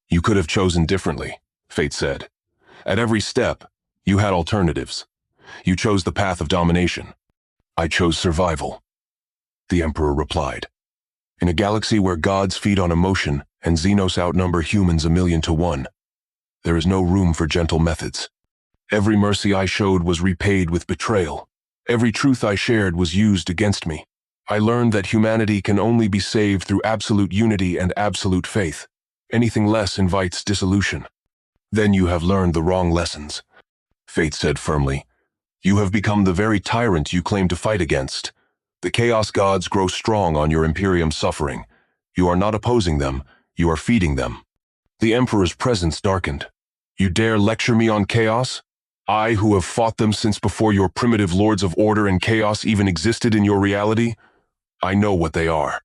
You could have chosen differently, Fate said. At every step, you had alternatives. You chose the path of domination. I chose survival. The Emperor replied. In a galaxy where gods feed on emotion and Xenos outnumber humans 1,000,000 to 1, there is no room for gentle methods. Every mercy I showed was repaid with betrayal. Every truth I shared was used against me. I learned that humanity can only be saved through absolute unity and absolute faith. Anything less invites dissolution. Then you have learned the wrong lessons, Fate said firmly. You have become the very tyrant you claim to fight against. The Chaos Gods grow strong on your Imperium suffering. You are not opposing them, you are feeding them. The Emperor's presence darkened. You dare lecture me on chaos? I, who have fought them since before your primitive lords of order and chaos even existed in your reality? I know what they are.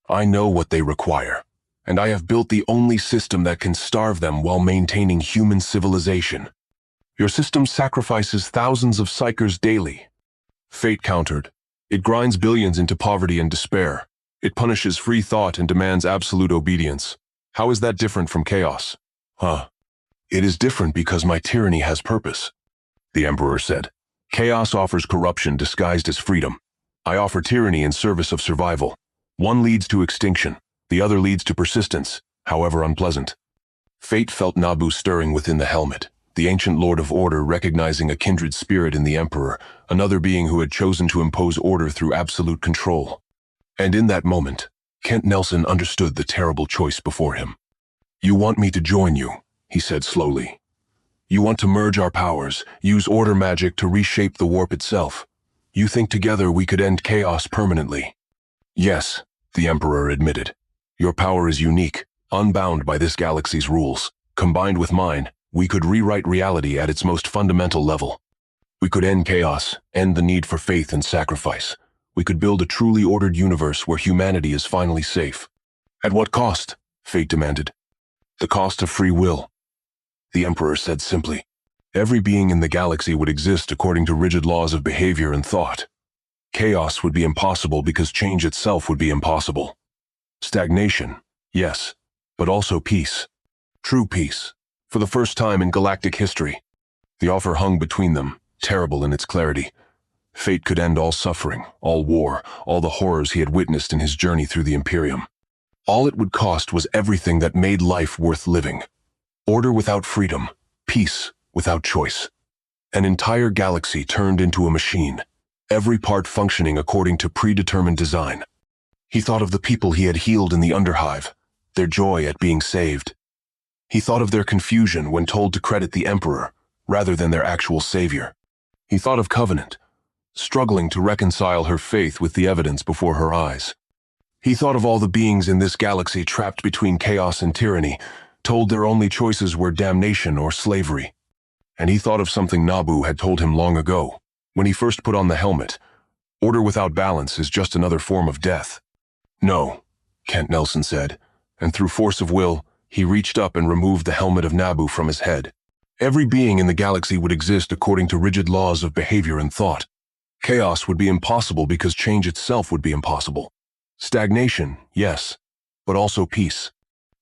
I know what they require. And I have built the only system that can starve them while maintaining human civilization. Your system sacrifices thousands of psychers daily. Fate countered. It grinds billions into poverty and despair. It punishes free thought and demands absolute obedience. How is that different from chaos? It is different because my tyranny has purpose, the Emperor said. Chaos offers corruption disguised as freedom. I offer tyranny in service of survival. One leads to extinction, the other leads to persistence, however unpleasant. Fate felt Nabu stirring within the helmet, the ancient Lord of Order recognizing a kindred spirit in the Emperor, another being who had chosen to impose order through absolute control. And in that moment, Kent Nelson understood the terrible choice before him. You want me to join you, he said slowly. You want to merge our powers, use order magic to reshape the warp itself. You think together we could end chaos permanently. Yes, the Emperor admitted. Your power is unique, unbound by this galaxy's rules. Combined with mine, we could rewrite reality at its most fundamental level. We could end chaos, end the need for faith and sacrifice. We could build a truly ordered universe where humanity is finally safe. At what cost? Fate demanded. The cost of free will, the Emperor said simply. Every being in the galaxy would exist according to rigid laws of behavior and thought. Chaos would be impossible because change itself would be impossible. Stagnation, yes, but also peace. True peace, for the first time in galactic history. The offer hung between them, terrible in its clarity. Fate could end all suffering, all war, all the horrors he had witnessed in his journey through the Imperium. All it would cost was everything that made life worth living. Order without freedom, peace without choice. An entire galaxy turned into a machine, every part functioning according to predetermined design. He thought of the people he had healed in the Underhive, their joy at being saved. He thought of their confusion when told to credit the Emperor, rather than their actual savior. He thought of Covenant, struggling to reconcile her faith with the evidence before her eyes. He thought of all the beings in this galaxy trapped between chaos and tyranny, told their only choices were damnation or slavery. And he thought of something Nabu had told him long ago, when he first put on the helmet. Order without balance is just another form of death. No, Kent Nelson said, and through force of will, he reached up and removed the helmet of Nabu from his head. Every being in the galaxy would exist according to rigid laws of behavior and thought. Chaos would be impossible because change itself would be impossible. Stagnation, yes, but also peace.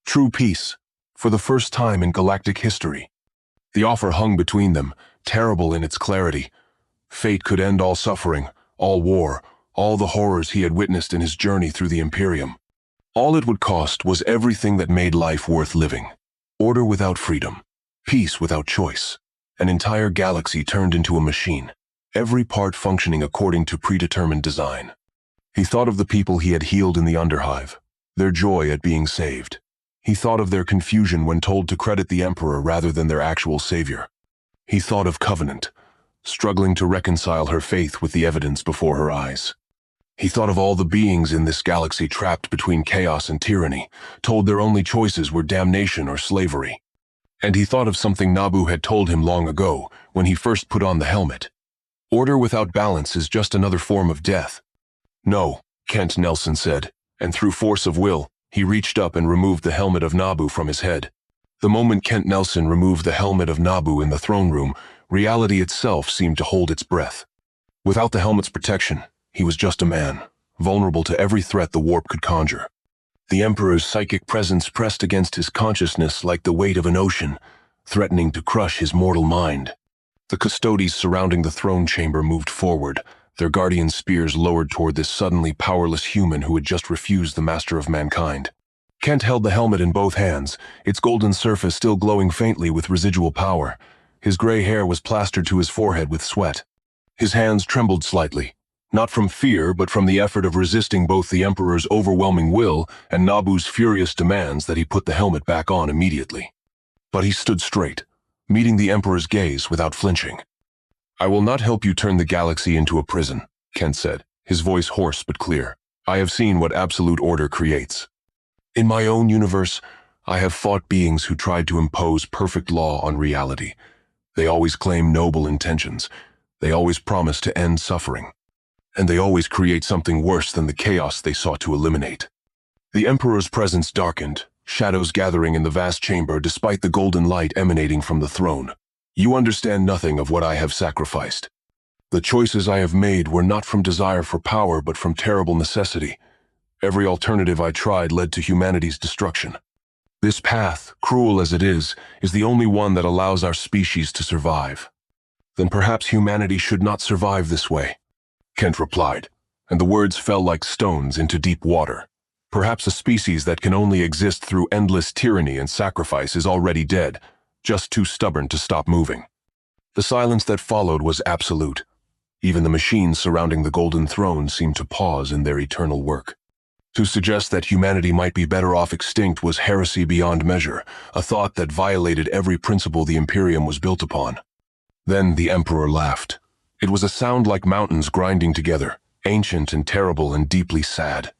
True peace, for the first time in galactic history. The offer hung between them, terrible in its clarity. Fate could end all suffering, all war, all the horrors he had witnessed in his journey through the Imperium. All it would cost was everything that made life worth living. Order without freedom, peace without choice. An entire galaxy turned into a machine, every part functioning according to predetermined design. He thought of the people he had healed in the Underhive, their joy at being saved. He thought of their confusion when told to credit the Emperor rather than their actual savior. He thought of Covenant, struggling to reconcile her faith with the evidence before her eyes. He thought of all the beings in this galaxy trapped between chaos and tyranny, told their only choices were damnation or slavery. And he thought of something Nabu had told him long ago, when he first put on the helmet. Order without balance is just another form of death. No, Kent Nelson said, and through force of will, he reached up and removed the helmet of Nabu from his head. The moment Kent Nelson removed the helmet of Nabu in the throne room, reality itself seemed to hold its breath. Without the helmet's protection, he was just a man, vulnerable to every threat the warp could conjure. The Emperor's psychic presence pressed against his consciousness like the weight of an ocean, threatening to crush his mortal mind. The custodies surrounding the throne chamber moved forward, their guardian spears lowered toward this suddenly powerless human who had just refused the master of mankind. Kent held the helmet in both hands, its golden surface still glowing faintly with residual power. His gray hair was plastered to his forehead with sweat. His hands trembled slightly, not from fear but from the effort of resisting both the Emperor's overwhelming will and Nabu's furious demands that he put the helmet back on immediately. But he stood straight, meeting the Emperor's gaze without flinching. "I will not help you turn the galaxy into a prison," Kent said, his voice hoarse but clear. "I have seen what absolute order creates. In my own universe, I have fought beings who tried to impose perfect law on reality. They always claim noble intentions. They always promise to end suffering. And they always create something worse than the chaos they sought to eliminate." The Emperor's presence darkened, shadows gathering in the vast chamber despite the golden light emanating from the throne. "You understand nothing of what I have sacrificed. The choices I have made were not from desire for power but from terrible necessity. Every alternative I tried led to humanity's destruction. This path, cruel as it is the only one that allows our species to survive." "Then perhaps humanity should not survive this way," Kent replied, and the words fell like stones into deep water. "Perhaps a species that can only exist through endless tyranny and sacrifice is already dead, just too stubborn to stop moving." The silence that followed was absolute. Even the machines surrounding the golden throne seemed to pause in their eternal work. To suggest that humanity might be better off extinct was heresy beyond measure, a thought that violated every principle the Imperium was built upon. Then the Emperor laughed. It was a sound like mountains grinding together, ancient and terrible and deeply sad.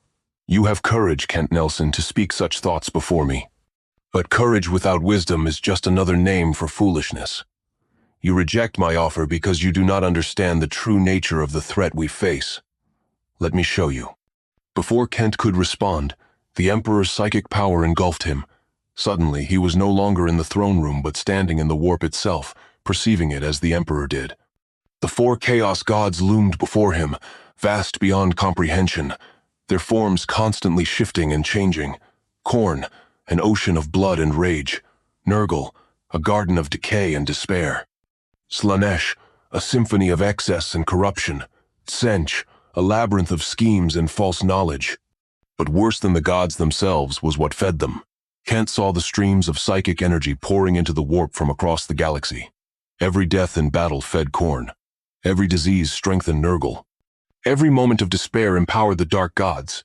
"You have courage, Kent Nelson, to speak such thoughts before me. But courage without wisdom is just another name for foolishness. You reject my offer because you do not understand the true nature of the threat we face. Let me show you." Before Kent could respond, the Emperor's psychic power engulfed him. Suddenly, he was no longer in the throne room but standing in the warp itself, perceiving it as the Emperor did. The four Chaos Gods loomed before him, vast beyond comprehension, their forms constantly shifting and changing. Khorne, an ocean of blood and rage. Nurgle, a garden of decay and despair. Slaanesh, a symphony of excess and corruption. Tsench, a labyrinth of schemes and false knowledge. But worse than the gods themselves was what fed them. Kent saw the streams of psychic energy pouring into the warp from across the galaxy. Every death in battle fed Khorne. Every disease strengthened Nurgle. Every moment of despair empowered the dark gods.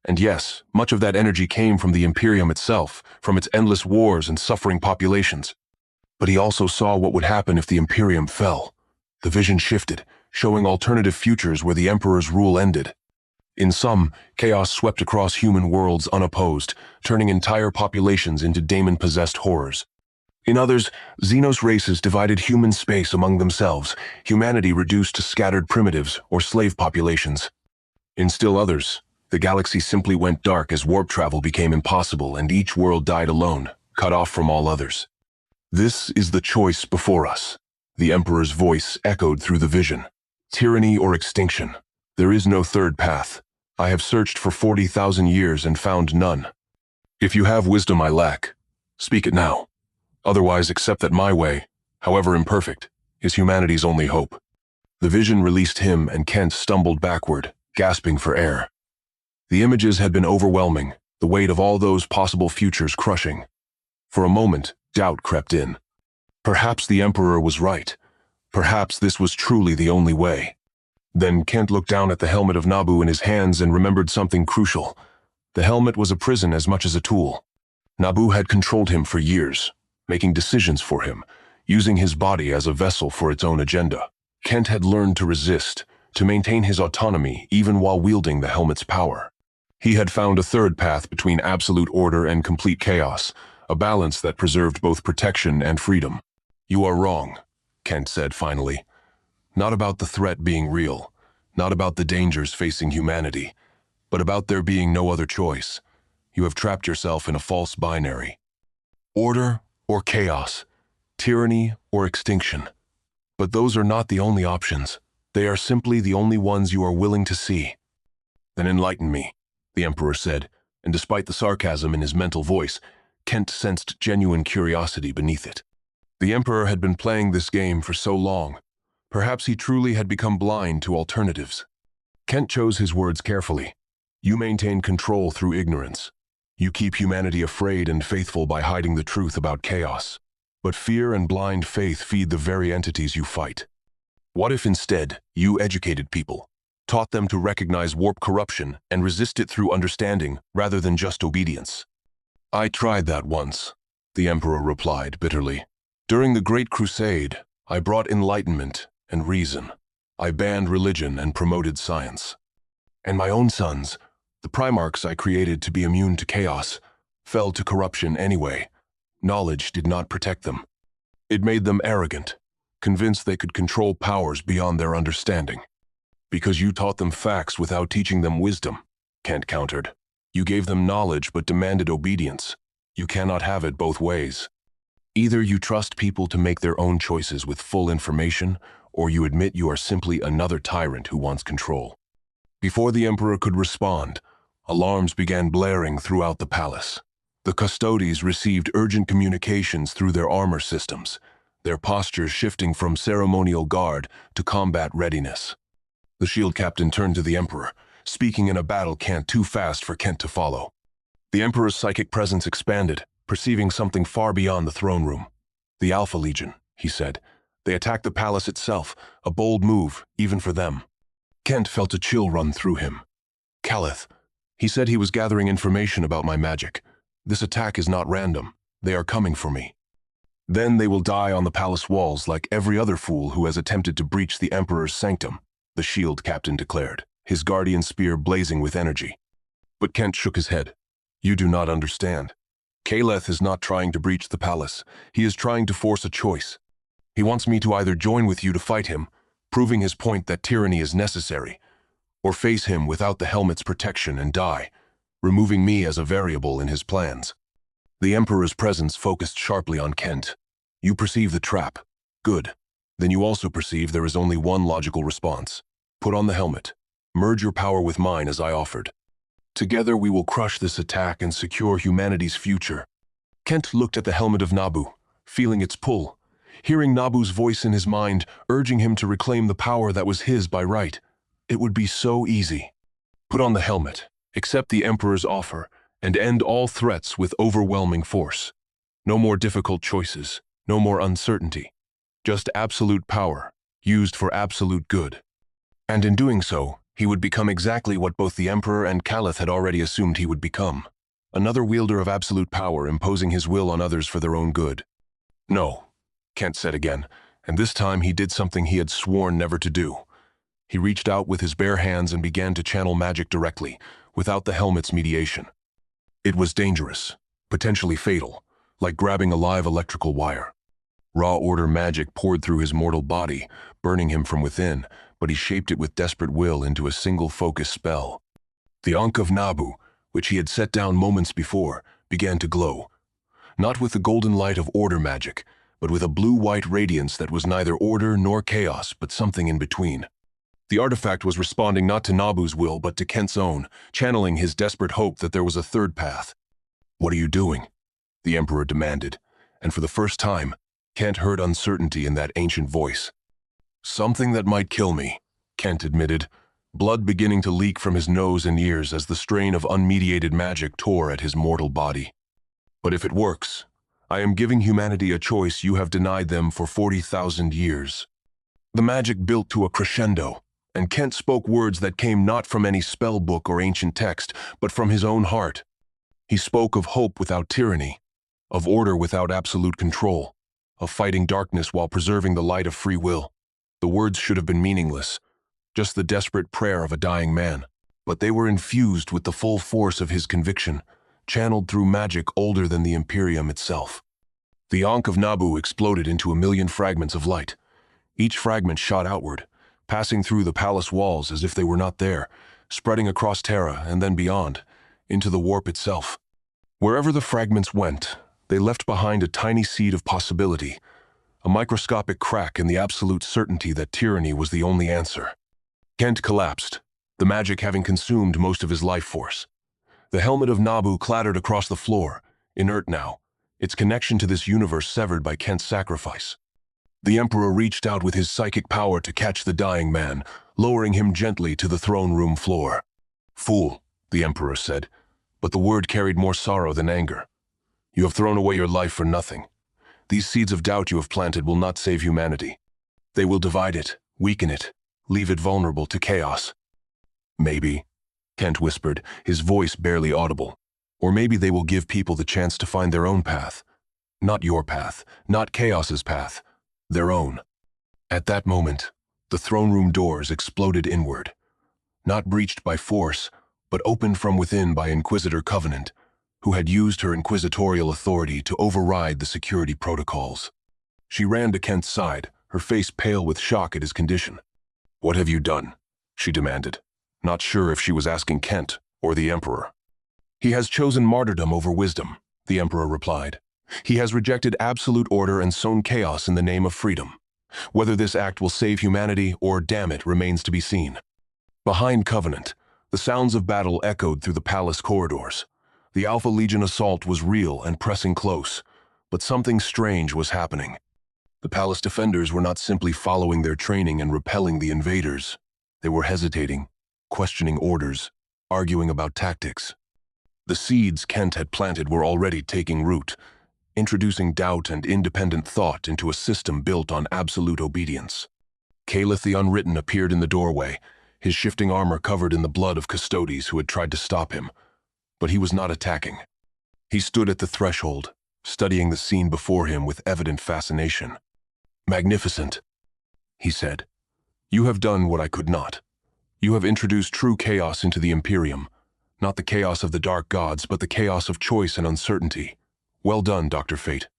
And yes, much of that energy came from the Imperium itself, from its endless wars and suffering populations. But he also saw what would happen if the Imperium fell. The vision shifted, showing alternative futures where the Emperor's rule ended. In some, chaos swept across human worlds unopposed, turning entire populations into demon-possessed horrors. In others, Xenos races divided human space among themselves, humanity reduced to scattered primitives or slave populations. In still others, the galaxy simply went dark as warp travel became impossible and each world died alone, cut off from all others. "This is the choice before us," the Emperor's voice echoed through the vision. "Tyranny or extinction. There is no third path. I have searched for 40,000 years and found none. If you have wisdom I lack, speak it now. Otherwise accept that my way, however imperfect, is humanity's only hope." The vision released him and Kent stumbled backward, gasping for air. The images had been overwhelming, the weight of all those possible futures crushing. For a moment, doubt crept in. Perhaps the Emperor was right. Perhaps this was truly the only way. Then Kent looked down at the helmet of Nabu in his hands and remembered something crucial. The helmet was a prison as much as a tool. Nabu had controlled him for years, making decisions for him, using his body as a vessel for its own agenda. Kent had learned to resist, to maintain his autonomy even while wielding the helmet's power. He had found a third path between absolute order and complete chaos, a balance that preserved both protection and freedom. "You are wrong," Kent said finally. "Not about the threat being real, not about the dangers facing humanity, but about there being no other choice. You have trapped yourself in a false binary. Order or chaos, tyranny or extinction. But those are not the only options. They are simply the only ones you are willing to see." "Then enlighten me," the Emperor said, and despite the sarcasm in his mental voice, Kent sensed genuine curiosity beneath it. The Emperor had been playing this game for so long. Perhaps he truly had become blind to alternatives. Kent chose his words carefully. "You maintain control through ignorance. You keep humanity afraid and faithful by hiding the truth about chaos. But fear and blind faith feed the very entities you fight. What if instead you educated people, taught them to recognize warp corruption and resist it through understanding rather than just obedience? I tried that once, the Emperor replied bitterly. During the Great Crusade, I brought enlightenment and reason. I banned religion and promoted science. And my own sons, the Primarchs I created to be immune to chaos, fell to corruption anyway. Knowledge did not protect them. It made them arrogant, convinced they could control powers beyond their understanding. Because you taught them facts without teaching them wisdom, Kent countered. You gave them knowledge but demanded obedience. You cannot have it both ways. Either you trust people to make their own choices with full information, or you admit you are simply another tyrant who wants control. Before the Emperor could respond, alarms began blaring throughout the palace. The custodies received urgent communications through their armor systems, their postures shifting from ceremonial guard to combat readiness. The shield captain turned to the Emperor, speaking in a battle cant too fast for Kent to follow. The Emperor's psychic presence expanded, perceiving something far beyond the throne room. The Alpha Legion, he said. They attacked the palace itself, a bold move, even for them. Kent felt a chill run through him. Calith, he said he was gathering information about my magic. This attack is not random. They are coming for me. Then they will die on the palace walls like every other fool who has attempted to breach the Emperor's sanctum, the shield captain declared, his guardian spear blazing with energy. But Kent shook his head. You do not understand. Calith is not trying to breach the palace. He is trying to force a choice. He wants me to either join with you to fight him, proving his point that tyranny is necessary, or face him without the helmet's protection and die, removing me as a variable in his plans. The Emperor's presence focused sharply on Kent. You perceive the trap. Good. Then you also perceive there is only one logical response. Put on the helmet. Merge your power with mine as I offered. Together we will crush this attack and secure humanity's future. Kent looked at the helmet of Nabu, feeling its pull, hearing Nabu's voice in his mind, urging him to reclaim the power that was his by right. It would be so easy. Put on the helmet, accept the Emperor's offer, and end all threats with overwhelming force. No more difficult choices, no more uncertainty. Just absolute power, used for absolute good. And in doing so, he would become exactly what both the Emperor and Calith had already assumed he would become. Another wielder of absolute power imposing his will on others for their own good. No, Kent said again, and this time he did something he had sworn never to do. He reached out with his bare hands and began to channel magic directly, without the helmet's mediation. It was dangerous, potentially fatal, like grabbing a live electrical wire. Raw order magic poured through his mortal body, burning him from within, but he shaped it with desperate will into a single focus spell. The Ankh of Nabu, which he had set down moments before, began to glow. Not with the golden light of order magic, but with a blue-white radiance that was neither order nor chaos, but something in between. The artifact was responding not to Nabu's will, but to Kent's own, channeling his desperate hope that there was a third path. What are you doing? The Emperor demanded, and for the first time, Kent heard uncertainty in that ancient voice. Something that might kill me, Kent admitted, blood beginning to leak from his nose and ears as the strain of unmediated magic tore at his mortal body. But if it works, I am giving humanity a choice you have denied them for 40,000 years. The magic built to a crescendo, and Kent spoke words that came not from any spell book or ancient text, but from his own heart. He spoke of hope without tyranny, of order without absolute control, of fighting darkness while preserving the light of free will. The words should have been meaningless, just the desperate prayer of a dying man, but they were infused with the full force of his conviction, channeled through magic older than the Imperium itself. The Ankh of Nabu exploded into 1,000,000 fragments of light. Each fragment shot outward, passing through the palace walls as if they were not there, spreading across Terra and then beyond, into the warp itself. Wherever the fragments went, they left behind a tiny seed of possibility, a microscopic crack in the absolute certainty that tyranny was the only answer. Kent collapsed, the magic having consumed most of his life force. The helmet of Nabu clattered across the floor, inert now, its connection to this universe severed by Kent's sacrifice. The Emperor reached out with his psychic power to catch the dying man, lowering him gently to the throne room floor. Fool, the Emperor said, but the word carried more sorrow than anger. You have thrown away your life for nothing. These seeds of doubt you have planted will not save humanity. They will divide it, weaken it, leave it vulnerable to chaos. Maybe, Kent whispered, his voice barely audible. Or maybe they will give people the chance to find their own path. Not your path, not chaos's path, their own. At that moment, the throne room doors exploded inward. Not breached by force, but opened from within by Inquisitor Covenant, who had used her inquisitorial authority to override the security protocols. She ran to Kent's side, her face pale with shock at his condition. "What have you done?" she demanded, not sure if she was asking Kent or the Emperor. "He has chosen martyrdom over wisdom," the Emperor replied. "He has rejected absolute order and sown chaos in the name of freedom. Whether this act will save humanity or damn it remains to be seen." Behind Covenant, the sounds of battle echoed through the palace corridors. The Alpha Legion assault was real and pressing close, but something strange was happening. The palace defenders were not simply following their training and repelling the invaders. They were hesitating, questioning orders, arguing about tactics. The seeds Kent had planted were already taking root, introducing doubt and independent thought into a system built on absolute obedience. Caliph the Unwritten appeared in the doorway, his shifting armor covered in the blood of custodes who had tried to stop him. But he was not attacking. He stood at the threshold, studying the scene before him with evident fascination. "Magnificent," he said. "You have done what I could not. You have introduced true chaos into the Imperium, not the chaos of the dark gods, but the chaos of choice and uncertainty. Well done, Dr. Fate."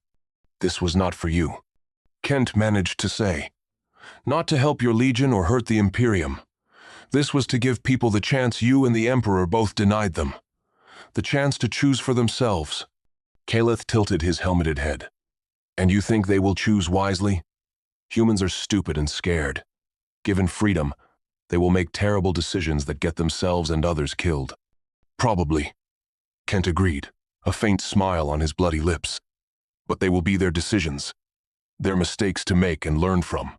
"This was not for you," Kent managed to say. "Not to help your legion or hurt the Imperium. This was to give people the chance you and the Emperor both denied them. The chance to choose for themselves." Caliph tilted his helmeted head. "And you think they will choose wisely? Humans are stupid and scared. Given freedom, they will make terrible decisions that get themselves and others killed." "Probably," Kent agreed, a faint smile on his bloody lips. "But they will be their decisions, their mistakes to make and learn from.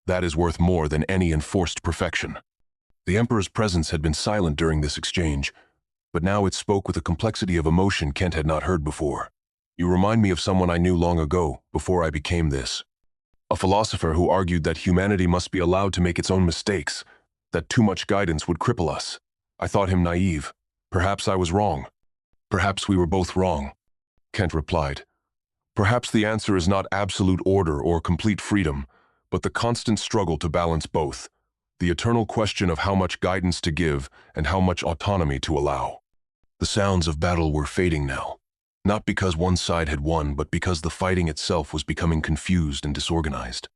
That is worth more than any enforced perfection." The Emperor's presence had been silent during this exchange, but now it spoke with a complexity of emotion Kent had not heard before. "You remind me of someone I knew long ago, before I became this. A philosopher who argued that humanity must be allowed to make its own mistakes, that too much guidance would cripple us. I thought him naive. Perhaps I was wrong." "Perhaps we were both wrong," Kent replied. "Perhaps the answer is not absolute order or complete freedom, but the constant struggle to balance both. The eternal question of how much guidance to give and how much autonomy to allow." The sounds of battle were fading now, not because one side had won, but because the fighting itself was becoming confused and disorganized.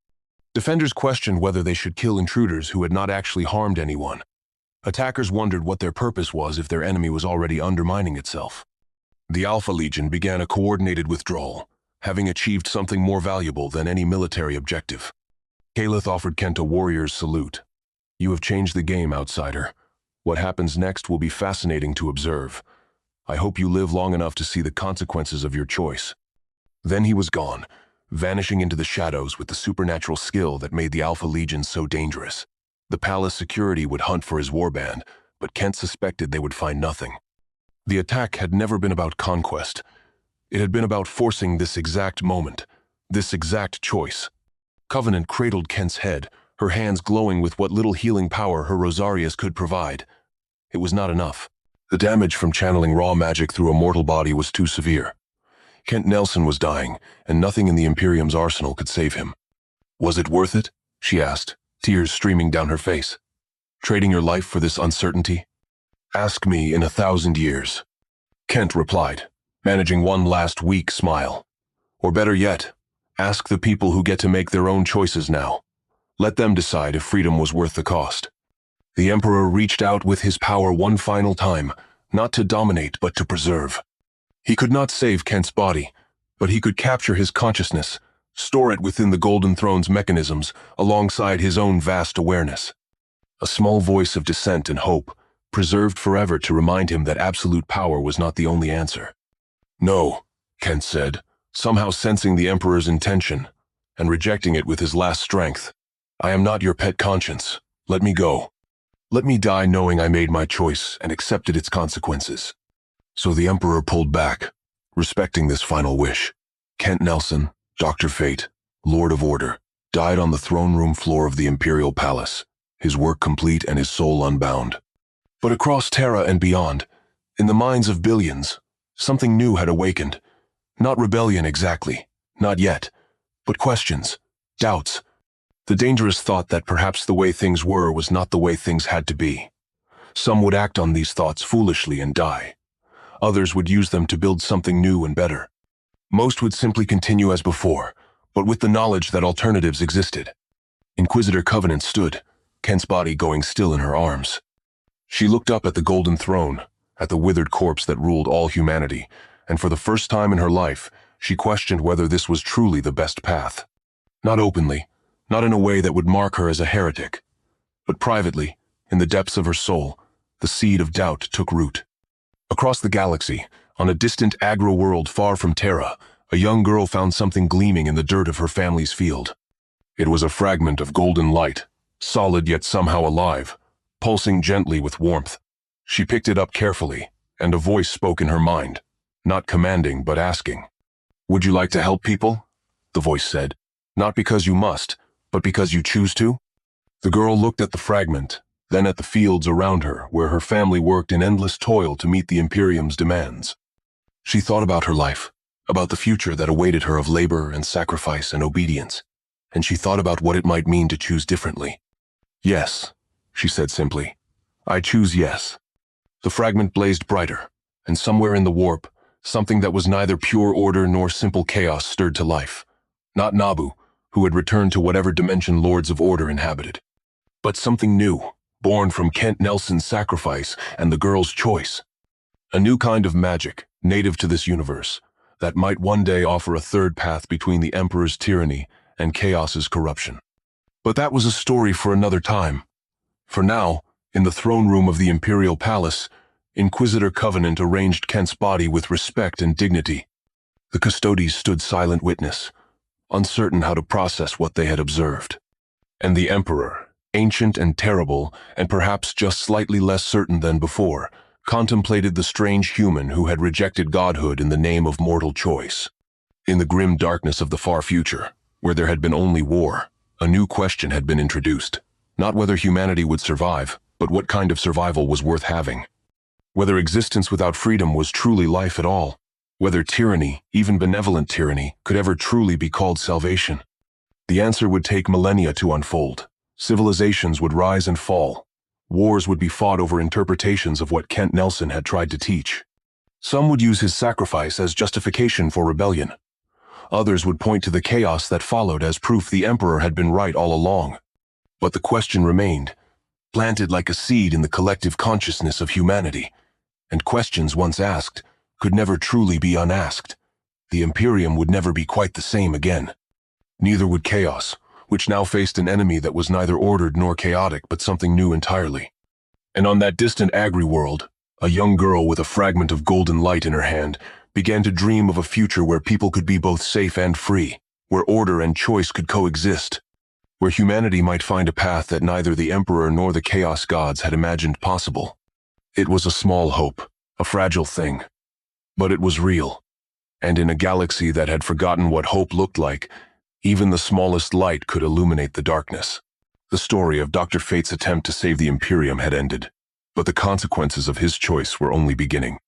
Defenders questioned whether they should kill intruders who had not actually harmed anyone. Attackers wondered what their purpose was if their enemy was already undermining itself. The Alpha Legion began a coordinated withdrawal, having achieved something more valuable than any military objective. Caliph offered Kent a warrior's salute. "You have changed the game, outsider. What happens next will be fascinating to observe. I hope you live long enough to see the consequences of your choice." Then he was gone, vanishing into the shadows with the supernatural skill that made the Alpha Legion so dangerous. The palace security would hunt for his warband, but Kent suspected they would find nothing. The attack had never been about conquest. It had been about forcing this exact moment, this exact choice. Covenant cradled Kent's head, her hands glowing with what little healing power her Rosarius could provide. It was not enough. The damage from channeling raw magic through a mortal body was too severe. Kent Nelson was dying, and nothing in the Imperium's arsenal could save him. "Was it worth it?" she asked, tears streaming down her face. "Trading your life for this uncertainty?" "Ask me in 1,000 years," Kent replied, managing one last weak smile. "Or better yet, ask the people who get to make their own choices now. Let them decide if freedom was worth the cost." The Emperor reached out with his power one final time, not to dominate but to preserve. He could not save Kent's body, but he could capture his consciousness, store it within the Golden Throne's mechanisms alongside his own vast awareness. A small voice of dissent and hope, preserved forever to remind him that absolute power was not the only answer. "No," Kent said, somehow sensing the Emperor's intention and rejecting it with his last strength. "I am not your pet conscience. Let me go. Let me die knowing I made my choice and accepted its consequences." So the Emperor pulled back, respecting this final wish. "Kent Nelson," Dr. Fate, Lord of Order, died on the throne room floor of the Imperial Palace, his work complete and his soul unbound. But across Terra and beyond, in the minds of billions, something new had awakened. Not rebellion exactly, not yet, but questions, doubts, the dangerous thought that perhaps the way things were was not the way things had to be. Some would act on these thoughts foolishly and die. Others would use them to build something new and better. Most would simply continue as before, but with the knowledge that alternatives existed. Inquisitor Covenant stood, Kent's body going still in her arms. She looked up at the golden throne, at the withered corpse that ruled all humanity, and for the first time in her life, she questioned whether this was truly the best path. Not openly, not in a way that would mark her as a heretic, but privately, in the depths of her soul, the seed of doubt took root. Across the galaxy, on a distant agro-world far from Terra, a young girl found something gleaming in the dirt of her family's field. It was a fragment of golden light, solid yet somehow alive, pulsing gently with warmth. She picked it up carefully, and a voice spoke in her mind, not commanding but asking. "Would you like to help people?" The voice said. "Not because you must, but because you choose to?" The girl looked at the fragment, then at the fields around her where her family worked in endless toil to meet the Imperium's demands. She thought about her life, about the future that awaited her of labor and sacrifice and obedience, and she thought about what it might mean to choose differently. "Yes," she said simply. "I choose yes." The fragment blazed brighter, and somewhere in the warp, something that was neither pure order nor simple chaos stirred to life. Not Nabu, who had returned to whatever dimension Lords of Order inhabited, but something new, born from Kent Nelson's sacrifice and the girl's choice. A new kind of magic, native to this universe, that might one day offer a third path between the Emperor's tyranny and Chaos's corruption. But that was a story for another time. For now, in the throne room of the Imperial Palace, Inquisitor Covenant arranged Kent's body with respect and dignity. The Custodes stood silent witness, uncertain how to process what they had observed. And the Emperor, ancient and terrible, and perhaps just slightly less certain than before, contemplated the strange human who had rejected godhood in the name of mortal choice. In the grim darkness of the far future, where there had been only war, a new question had been introduced. Not whether humanity would survive, but what kind of survival was worth having. Whether existence without freedom was truly life at all. Whether tyranny, even benevolent tyranny, could ever truly be called salvation. The answer would take millennia to unfold. Civilizations would rise and fall. Wars would be fought over interpretations of what Kent Nelson had tried to teach. Some would use his sacrifice as justification for rebellion. Others would point to the chaos that followed as proof the Emperor had been right all along. But the question remained, planted like a seed in the collective consciousness of humanity. And questions once asked could never truly be unasked. The Imperium would never be quite the same again. Neither would chaos, which now faced an enemy that was neither ordered nor chaotic but something new entirely. And on that distant agri-world, a young girl with a fragment of golden light in her hand began to dream of a future where people could be both safe and free, where order and choice could coexist, where humanity might find a path that neither the Emperor nor the Chaos Gods had imagined possible. It was a small hope, a fragile thing, but it was real. And in a galaxy that had forgotten what hope looked like, even the smallest light could illuminate the darkness. The story of Dr. Fate's attempt to save the Imperium had ended, but the consequences of his choice were only beginning.